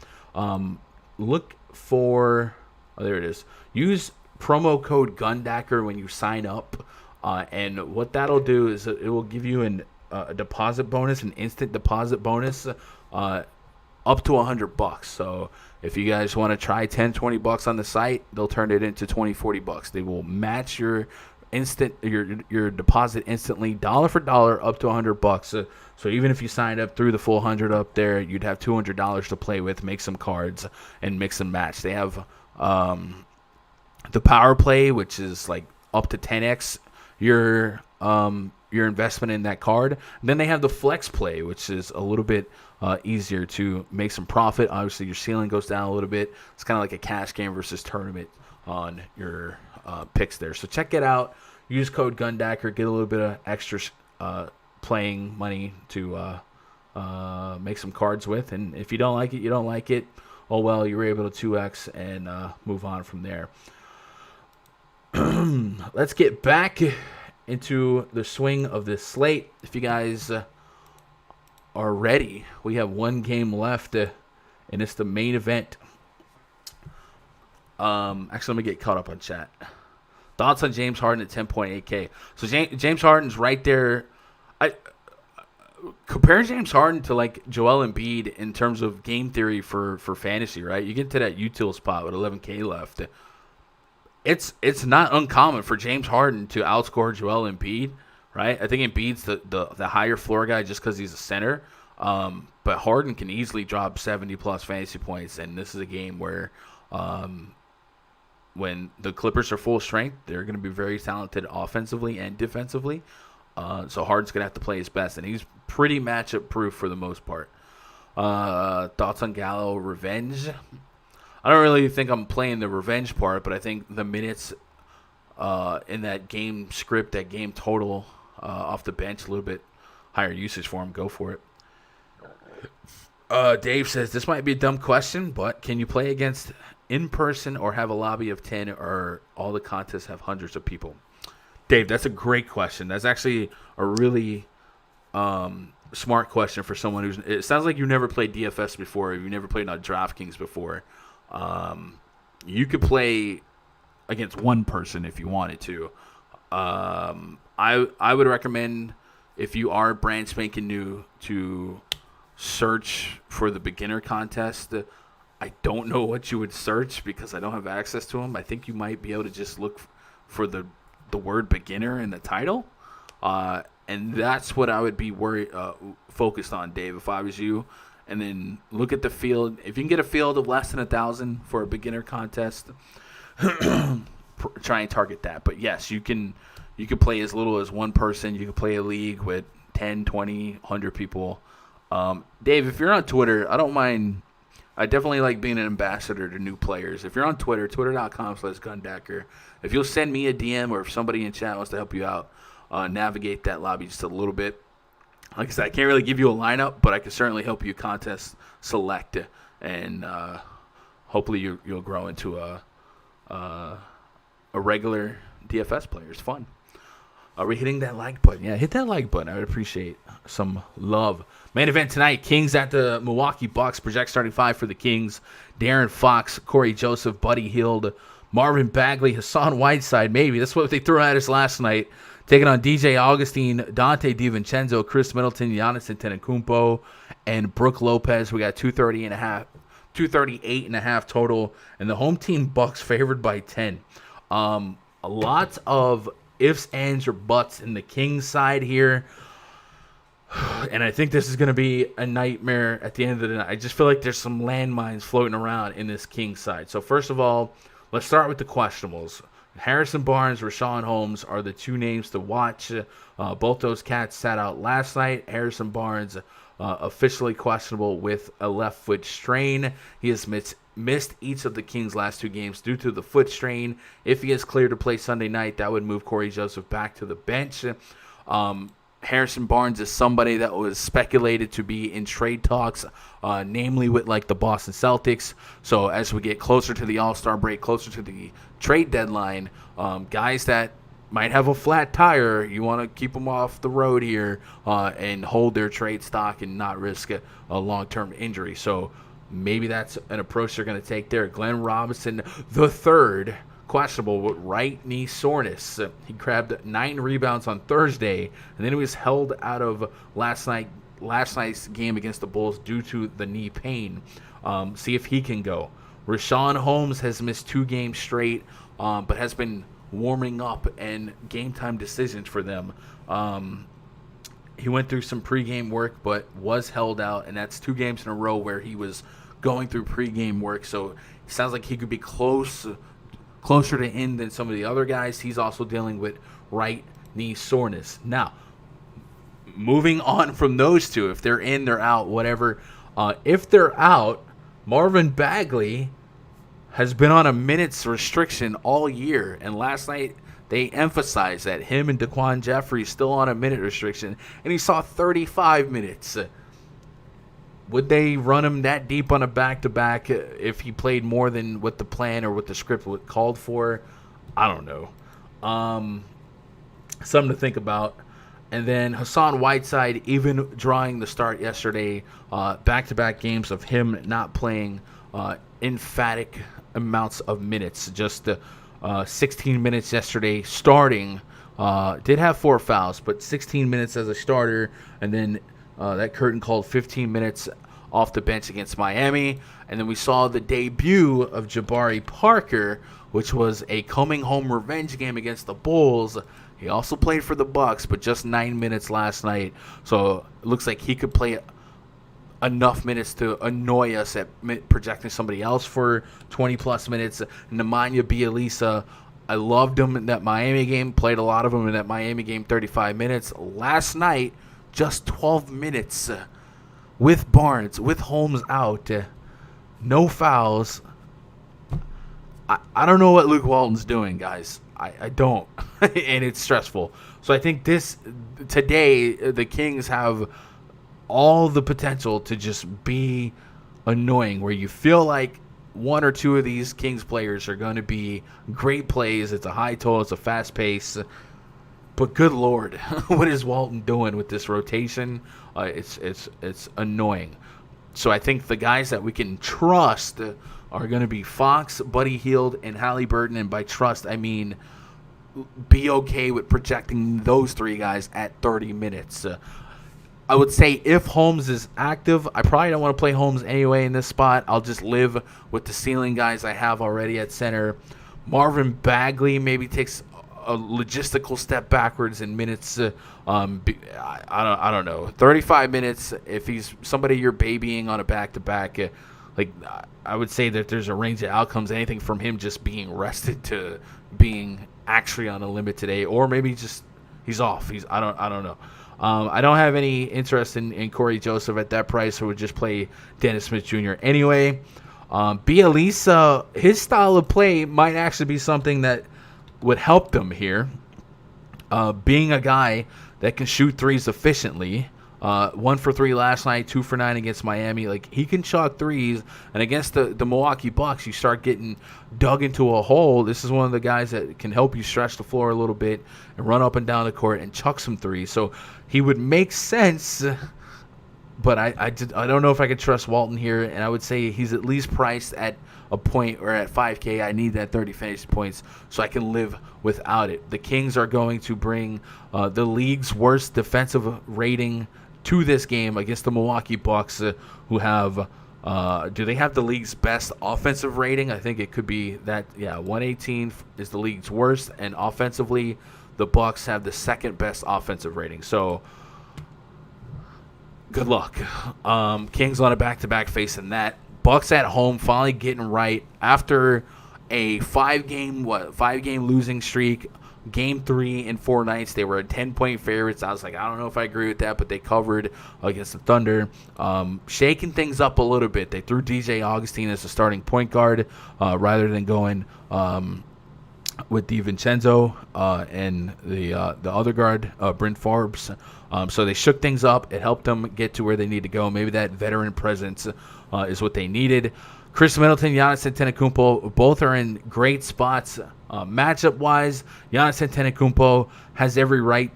look for. Oh, there it is. Use promo code GUNDACKER when you sign up, and what that'll do is it will give you a deposit bonus, an instant deposit bonus, up to $100. So if you guys want to try $10, $20 on the site, they'll turn it into $20, $40. They will match your your deposit instantly, dollar for dollar, up to $100. So even if you signed up through the full 100 up there, you'd have $200 to play with, make some cards, and mix and match. They have the power play, which is like up to 10x your investment in that card. And then they have the flex play, which is a little bit easier to make some profit. Obviously, your ceiling goes down a little bit. It's kind of like a cash game versus tournament on your picks there. So check it out. Use code GUNDACKER. Get a little bit of extra playing money to make some cards with. And if you don't like it, you don't like it. Oh, well, you were able to 2x and move on from there. Let's get back into the swing of this slate. If you guys are ready, we have one game left, and it's the main event. Actually, let me get caught up on chat. Thoughts on James Harden at 10.8K. So James Harden's right there. Compare James Harden to like Joel Embiid in terms of game theory for fantasy, right? You get to that util spot with 11K left. It's not uncommon for James Harden to outscore Joel Embiid, right? I think Embiid's the higher floor guy just because he's a center. But Harden can easily drop 70-plus fantasy points, and this is a game where when the Clippers are full strength, they're going to be very talented offensively and defensively. So Harden's going to have to play his best, and he's pretty matchup-proof for the most part. Thoughts on Gallo revenge? I don't really think I'm playing the revenge part, but I think the minutes in that game script, that game total off the bench, a little bit higher usage for him. Go for it. Dave says, this might be a dumb question, but can you play against in person or have a lobby of 10 or all the contests have hundreds of people? Dave, that's a great question. That's actually a really smart question for someone who's – it sounds like you never played DFS before. Or you never played on DraftKings before. You could play against one person if you wanted to. I would recommend, if you are brand spanking new, to search for the beginner contest. I don't know what you would search because I don't have access to them. I think you might be able to just look for the word beginner in the title. And that's what I would be focused on, Dave, if I was you. And then look at the field. If you can get a field of less than 1,000 for a beginner contest, try and target that. But yes, you can play as little as one person. You can play a league with 10, 20, 100 people. Dave, if you're on Twitter, I don't mind. I definitely like being an ambassador to new players. If you're on Twitter, twitter.com/Gundacker, if you'll send me a DM or if somebody in chat wants to help you out, navigate that lobby just a little bit. Like I said, I can't really give you a lineup, but I can certainly help you contest select, and hopefully you'll grow into a regular DFS player. It's fun. Are we hitting that like button? Yeah, hit that like button. I would appreciate some love. Main event tonight, Kings at the Milwaukee Bucks. Project starting five for the Kings. Darren Fox, Corey Joseph, Buddy Hield, Marvin Bagley, Hassan Whiteside, maybe. That's what they threw at us last night. Taking on DJ Augustine, Dante DiVincenzo, Chris Middleton, Giannis Antetokounmpo, and Brook Lopez. We got 238.5 total, and the home team Bucks favored by 10. A lot of ifs, ands, or buts in the Kings side here. And I think this is going to be a nightmare at the end of the night. I just feel like there's some landmines floating around in this Kings side. So first of all, let's start with the questionables. Harrison Barnes, Rashawn Holmes are the two names to watch. Both those cats sat out last night. Harrison Barnes officially questionable with a left foot strain. He has missed each of the Kings' last two games due to the foot strain. If he is cleared to play Sunday night, that would move Corey Joseph back to the bench. Harrison Barnes is somebody that was speculated to be in trade talks, namely with like the Boston Celtics. So as we get closer to the All-Star break, closer to the trade deadline, guys that might have a flat tire, you want to keep them off the road here and hold their trade stock and not risk a long-term injury. So maybe that's an approach they're going to take there. Glenn Robinson the third, questionable with right knee soreness. He grabbed 9 rebounds on Thursday, and then he was held out of last night's game against the Bulls due to the knee pain. See if he can go. Rashawn Holmes has missed 2 games straight, but has been warming up and game time decisions for them. He went through some pregame work, but was held out, and that's 2 games in a row where he was going through pregame work. So it sounds like he could be closer to in than some of the other guys. He's also dealing with right knee soreness. Now, moving on from those two, if they're in, they're out, whatever. If they're out, Marvin Bagley has been on a minutes restriction all year, and last night they emphasized that him and Daquan Jeffrey still on a minute restriction, and he saw 35 minutes. Would they run him that deep on a back-to-back if he played more than what the plan or what the script called for? I don't know. Something to think about. And then Hassan Whiteside, even drawing the start yesterday, back-to-back games of him not playing emphatic amounts of minutes. Just 16 minutes yesterday starting. Did have 4 fouls, but 16 minutes as a starter. And then that curtain called 15 minutes off the bench against Miami. And then we saw the debut of Jabari Parker, which was a coming home revenge game against the Bulls. He also played for the Bucks, but just 9 minutes last night. So it looks like he could play enough minutes to annoy us at projecting somebody else for 20-plus minutes. Nemanja Bjelica, I loved him in that Miami game, played a lot of him in that Miami game, 35 minutes. Last night, just 12 minutes with Barnes, with Holmes out, no fouls. I don't know what Luke Walton's doing, guys. I don't, and it's stressful. So I think today, the Kings have all the potential to just be annoying, where you feel like 1 or 2 of these Kings players are going to be great plays. It's a high total, it's a fast pace. But good Lord, what is Walton doing with this rotation? It's annoying. So I think the guys that we can trust are going to be Fox, Buddy Hield, and Halliburton. And by trust, I mean be okay with projecting those 3 guys at 30 minutes. I would say if Holmes is active, I probably don't want to play Holmes anyway in this spot. I'll just live with the ceiling guys I have already at center. Marvin Bagley maybe takes a logistical step backwards in minutes. I don't know. 35 minutes, if he's somebody you're babying on a back-to-back, I would say that there's a range of outcomes, anything from him just being rested to being actually on a limit today, or maybe just he's off. I don't know. I don't have any interest in Corey Joseph at that price, so would just play Dennis Smith Jr. anyway. Bjelica, his style of play might actually be something that would help them here. Being a guy that can shoot threes efficiently. 1 for 3 last night, 2 for 9 against Miami. Like, he can chalk threes, and against the Milwaukee Bucks, you start getting dug into a hole. This is one of the guys that can help you stretch the floor a little bit and run up and down the court and chuck some threes. So he would make sense, but I don't know if I could trust Walton here, and I would say he's at least priced at a point, or at 5K. I need that 30 fantasy points so I can live without it. The Kings are going to bring the league's worst defensive rating to this game against the Milwaukee Bucks, who have do they have the league's best offensive rating? I think it could be that. Yeah, 118 is the league's worst, and offensively, the Bucks have the second best offensive rating. So good luck. Kings on a back-to-back facing that. Bucks at home finally getting right after a 5-game losing streak. Game 3 in 4 nights, they were 10-point favorites. I was like, I don't know if I agree with that, but they covered against the Thunder. Shaking things up a little bit. They threw DJ Augustine as the starting point guard rather than going with DiVincenzo and the other guard, Brent Forbes. So they shook things up. It helped them get to where they need to go. Maybe that veteran presence is what they needed. Chris Middleton, Giannis Antetokounmpo, both are in great spots. Matchup-wise, Giannis Antetokounmpo has every right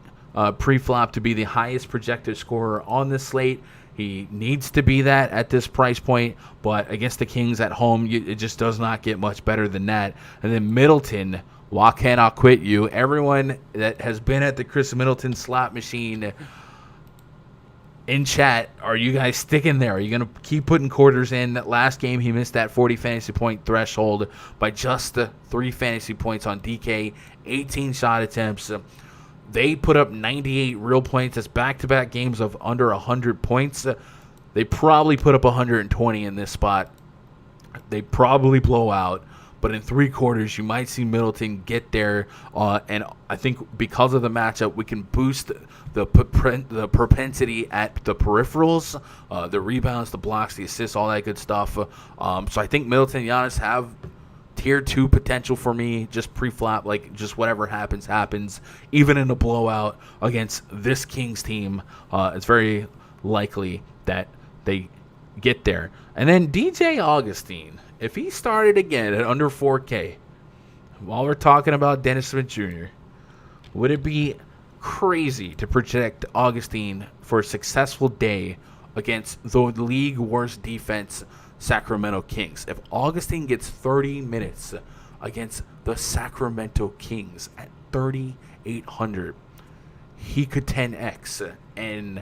pre-flop to be the highest projected scorer on the slate. He needs to be that at this price point, but against the Kings at home, it just does not get much better than that. And then Middleton, why can't I quit you? Everyone that has been at the Chris Middleton slot machine in chat, are you guys sticking there? Are you going to keep putting quarters in? That last game, he missed that 40 fantasy point threshold by just 3 fantasy points on DK, 18 shot attempts. They put up 98 real points. That's back-to-back games of under 100 points. They probably put up 120 in this spot. They probably blow out. But in 3 quarters, you might see Middleton get there. And I think because of the matchup, we can boost the propensity at the peripherals, the rebounds, the blocks, the assists, all that good stuff. So I think Middleton and Giannis have tier 2 potential for me, just pre-flop, like just whatever happens. Even in a blowout against this Kings team, it's very likely that they get there. And then DJ Augustine, if he started again at under 4K, while we're talking about Dennis Smith Jr., would it be crazy to project Augustine for a successful day against the league worst defense, Sacramento Kings? If Augustine gets 30 minutes against the Sacramento Kings at 3,800, he could 10x. And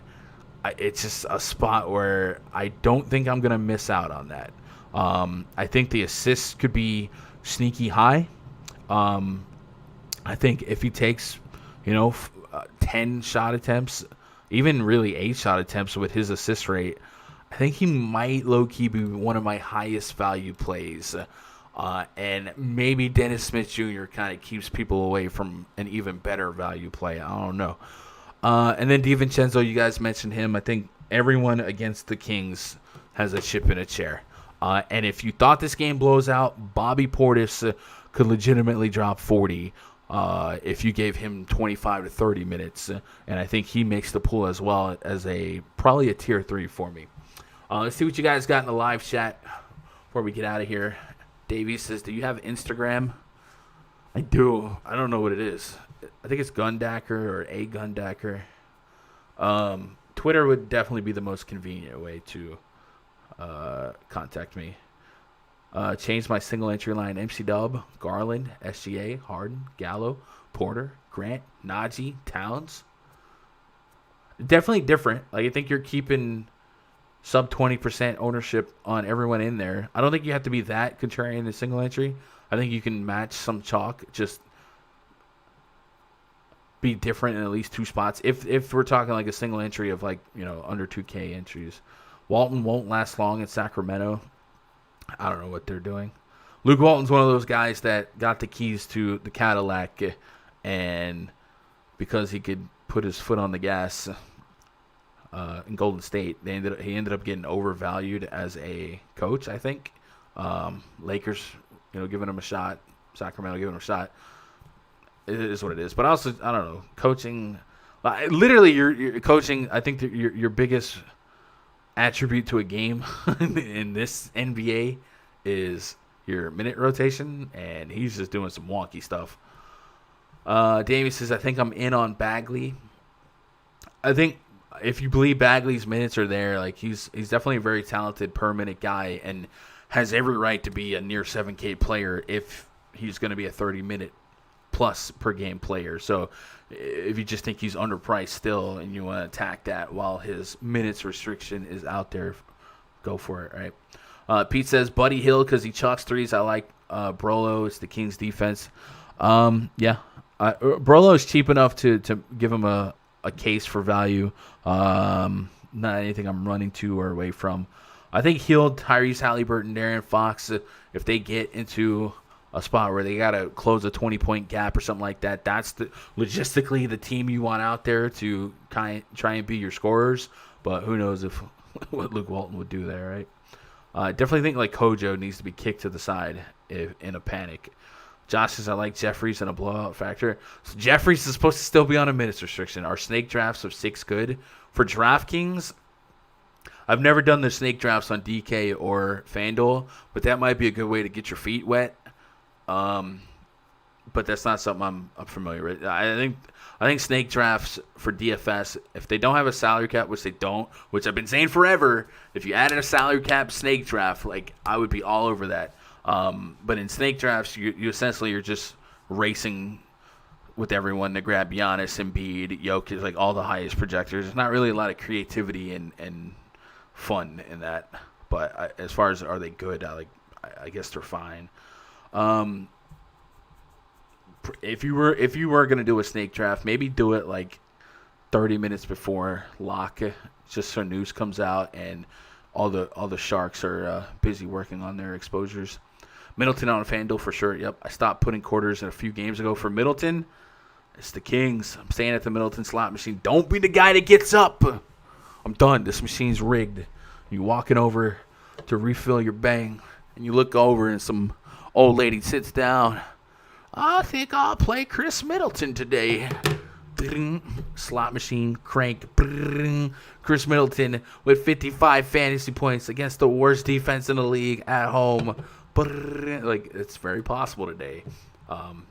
it's just a spot where I don't think I'm going to miss out on that. I think the assists could be sneaky high. I think if he takes, 10 shot attempts, even really 8 shot attempts with his assist rate, I think he might low-key be one of my highest value plays. And maybe Dennis Smith Jr. kind of keeps people away from an even better value play. I don't know. And then DiVincenzo, you guys mentioned him. I think everyone against the Kings has a chip in a chair. And if you thought this game blows out, Bobby Portis could legitimately drop 40 if you gave him 25 to 30 minutes. And I think he makes the pool as well as probably a tier 3 for me. Let's see what you guys got in the live chat before we get out of here. Davey says, do you have Instagram? I do. I don't know what it is. I think it's Gundacker or a Gundacker. Twitter would definitely be the most convenient way to contact me. Changed my single entry line: MC Dub, Garland, SGA, Harden, Gallo, Porter, Grant, Najee, Towns. Definitely different. Like, I think you're keeping sub 20% ownership on everyone in there. I don't think you have to be that contrarian in single entry. I think you can match some chalk, just be different in at least 2 spots. If we're talking like a single entry of under 2K entries. Walton won't last long in Sacramento. I don't know what they're doing. Luke Walton's one of those guys that got the keys to the Cadillac, and because he could put his foot on the gas in Golden State, he ended up getting overvalued as a coach, I think. Lakers, giving him a shot. Sacramento giving him a shot. It is what it is. But also, I don't know, coaching. Literally, you're coaching. I think that your biggest attribute to a game in this NBA is your minute rotation, and he's just doing some wonky stuff. Davey says, I think I'm in on Bagley. I think if you believe Bagley's minutes are there, like he's definitely a very talented per minute guy and has every right to be a near 7K player if he's going to be a 30-minute plus per game player. So if you just think he's underpriced still and you want to attack that while his minutes restriction is out there, go for it, right? Pete says Buddy Hield because he chucks threes. I like Brolo. It's the Kings defense. Yeah. Brolo is cheap enough to give him a case for value. Not anything I'm running to or away from. I think Hield, Tyrese Halliburton, Darren Fox, if they get into a spot where they got to close a 20-point gap or something like that, that's logistically the team you want out there to try and be your scorers. But who knows what Luke Walton would do there, right? Definitely think like Kojo needs to be kicked to the side in a panic. Josh says, I like Jeffries in a blowout factor. So Jeffries is supposed to still be on a minutes restriction. Our snake drafts of 6 good. For DraftKings, I've never done the snake drafts on DK or FanDuel, but that might be a good way to get your feet wet. But that's not something I'm familiar with. I think snake drafts for DFS, if they don't have a salary cap, which they don't, which I've been saying forever, if you added a salary cap snake draft, like I would be all over that. But in snake drafts, you essentially you're just racing with everyone to grab Giannis, Embiid, Jokic, like all the highest projectors. There's not really a lot of creativity and fun in that. But as far as are they good, I guess they're fine. If you were gonna do a snake draft, maybe do it like 30 minutes before lock, just so news comes out and all the sharks are busy working on their exposures. Middleton on FanDuel for sure. Yep, I stopped putting quarters in a few games ago for Middleton. It's the Kings. I'm staying at the Middleton slot machine. Don't be the guy that gets up. I'm done. This machine's rigged. You walking over to refill your bang, and you look over and some old lady sits down. I think I'll play Chris Middleton today. Slot machine crank. Chris Middleton with 55 fantasy points against the worst defense in the league at home. Like, it's very possible today.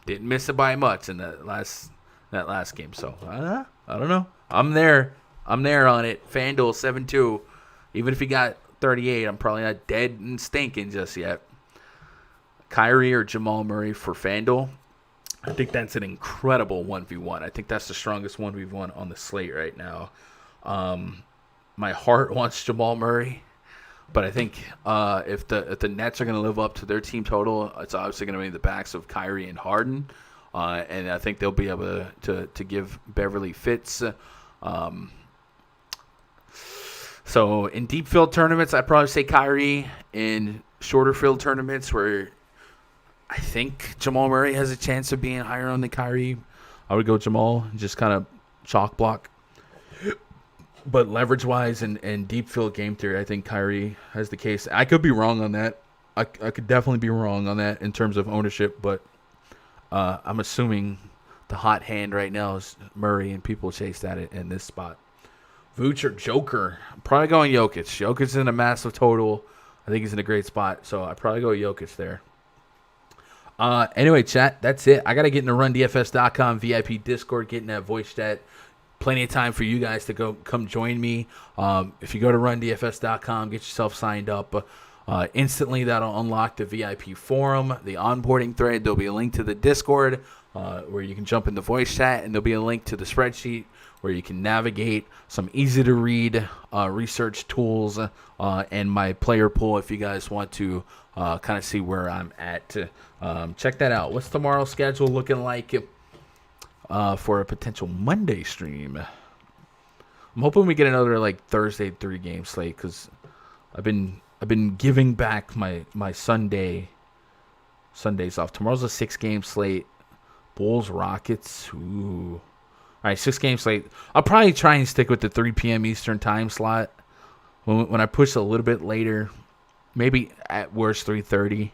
Didn't miss it by much in that last game. So I don't know. I'm there on it. FanDuel 7-2. Even if he got 38, I'm probably not dead and stinking just yet. Kyrie or Jamal Murray for FanDuel. I think that's an incredible 1v1. I think that's the strongest 1v1 on the slate right now. My heart wants Jamal Murray, but I think if the Nets are going to live up to their team total, it's obviously going to be the backs of Kyrie and Harden, and I think they'll be able to give Beverly fits. So in deep field tournaments, I'd probably say Kyrie. In shorter field tournaments where I think Jamal Murray has a chance of being higher on than Kyrie, I would go Jamal and just kind of chalk block. But leverage-wise and deep field game theory, I think Kyrie has the case. I could be wrong on that. I could definitely be wrong on that in terms of ownership, but I'm assuming the hot hand right now is Murray, and people chase that in this spot. Vooch or Joker? I'm probably going Jokic. Jokic's in a massive total. I think he's in a great spot, so I probably go Jokic there. Anyway, chat, that's it. I got to get in the RunDFS.com VIP Discord, get in that voice chat. Plenty of time for you guys to come join me. If you go to RunDFS.com, get yourself signed up. Instantly, that'll unlock the VIP forum, the onboarding thread. There'll be a link to the Discord where you can jump in the voice chat, and there'll be a link to the spreadsheet where you can navigate some easy-to-read research tools and my player pool if you guys want to kind of see where I'm at. Check that out. What's tomorrow's schedule looking like for a potential Monday stream? I'm hoping we get another like Thursday 3-game slate because I've been giving back my Sundays off. Tomorrow's a 6-game slate. Bulls, Rockets. Ooh. All right, 6-game slate. I'll probably try and stick with the 3 p.m. Eastern time slot. When I push a little bit later, maybe at worst 3:30.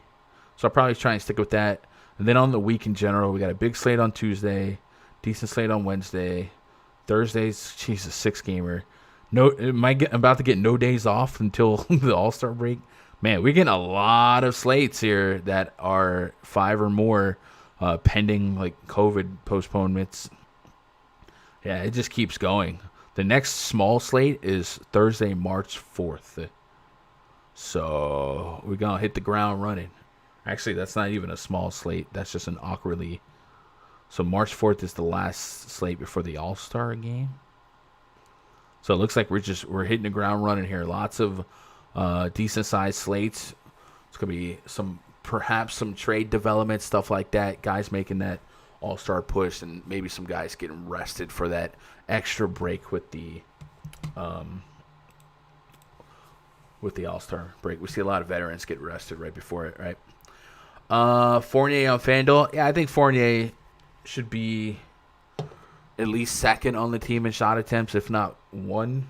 So I'll probably try and stick with that. And then on the week in general, we got a big slate on Tuesday, decent slate on Wednesday. Thursday's, Jesus, 6-gamer. I'm about to get no days off until the All-Star break. Man, we're getting a lot of slates here that are 5 or more pending like COVID postponements. Yeah, it just keeps going. The next small slate is Thursday, March 4th. So we're going to hit the ground running. Actually, that's not even a small slate. That's just an awkwardly. So March 4th is the last slate before the All-Star game. So it looks like we're hitting the ground running here. Lots of decent-sized slates. It's going to be perhaps some trade development, stuff like that. Guys making that All-Star push, and maybe some guys getting rested for that extra break with the All-Star break. We see a lot of veterans get rested right before it, right? Fournier on FanDuel. Yeah, I think Fournier should be at least second on the team in shot attempts, if not one.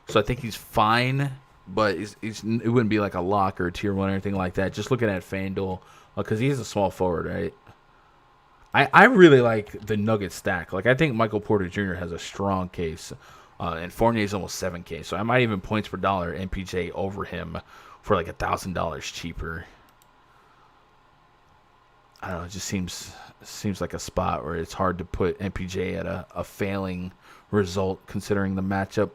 So I think he's fine, but it wouldn't be like a lock or a tier 1 or anything like that. Just looking at FanDuel, because he's a small forward, right? I really like the Nuggets stack. Like, I think Michael Porter Jr. has a strong case, and Fournier's almost 7K. So I might even points per dollar MPJ over him for like $1,000 cheaper. I don't know. It just seems like a spot where it's hard to put MPJ at a failing result considering the matchup.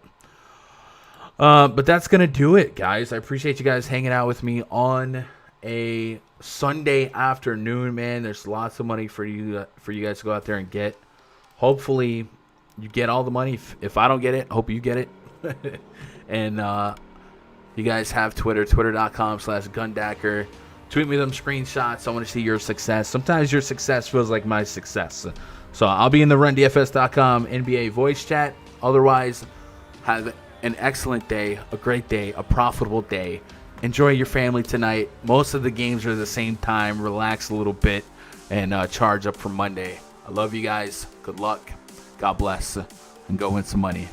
But that's going to do it, guys. I appreciate you guys hanging out with me on a Sunday afternoon, man. There's lots of money for you guys to go out there and get. Hopefully, you get all the money. If I don't get it, hope you get it. And you guys have Twitter, twitter.com/Gundacker. Tweet me them screenshots. I want to see your success. Sometimes your success feels like my success. So I'll be in the RunDFS.com NBA voice chat. Otherwise, have an excellent day, a great day, a profitable day. Enjoy your family tonight. Most of the games are the same time. Relax a little bit and charge up for Monday. I love you guys. Good luck. God bless. And go win some money.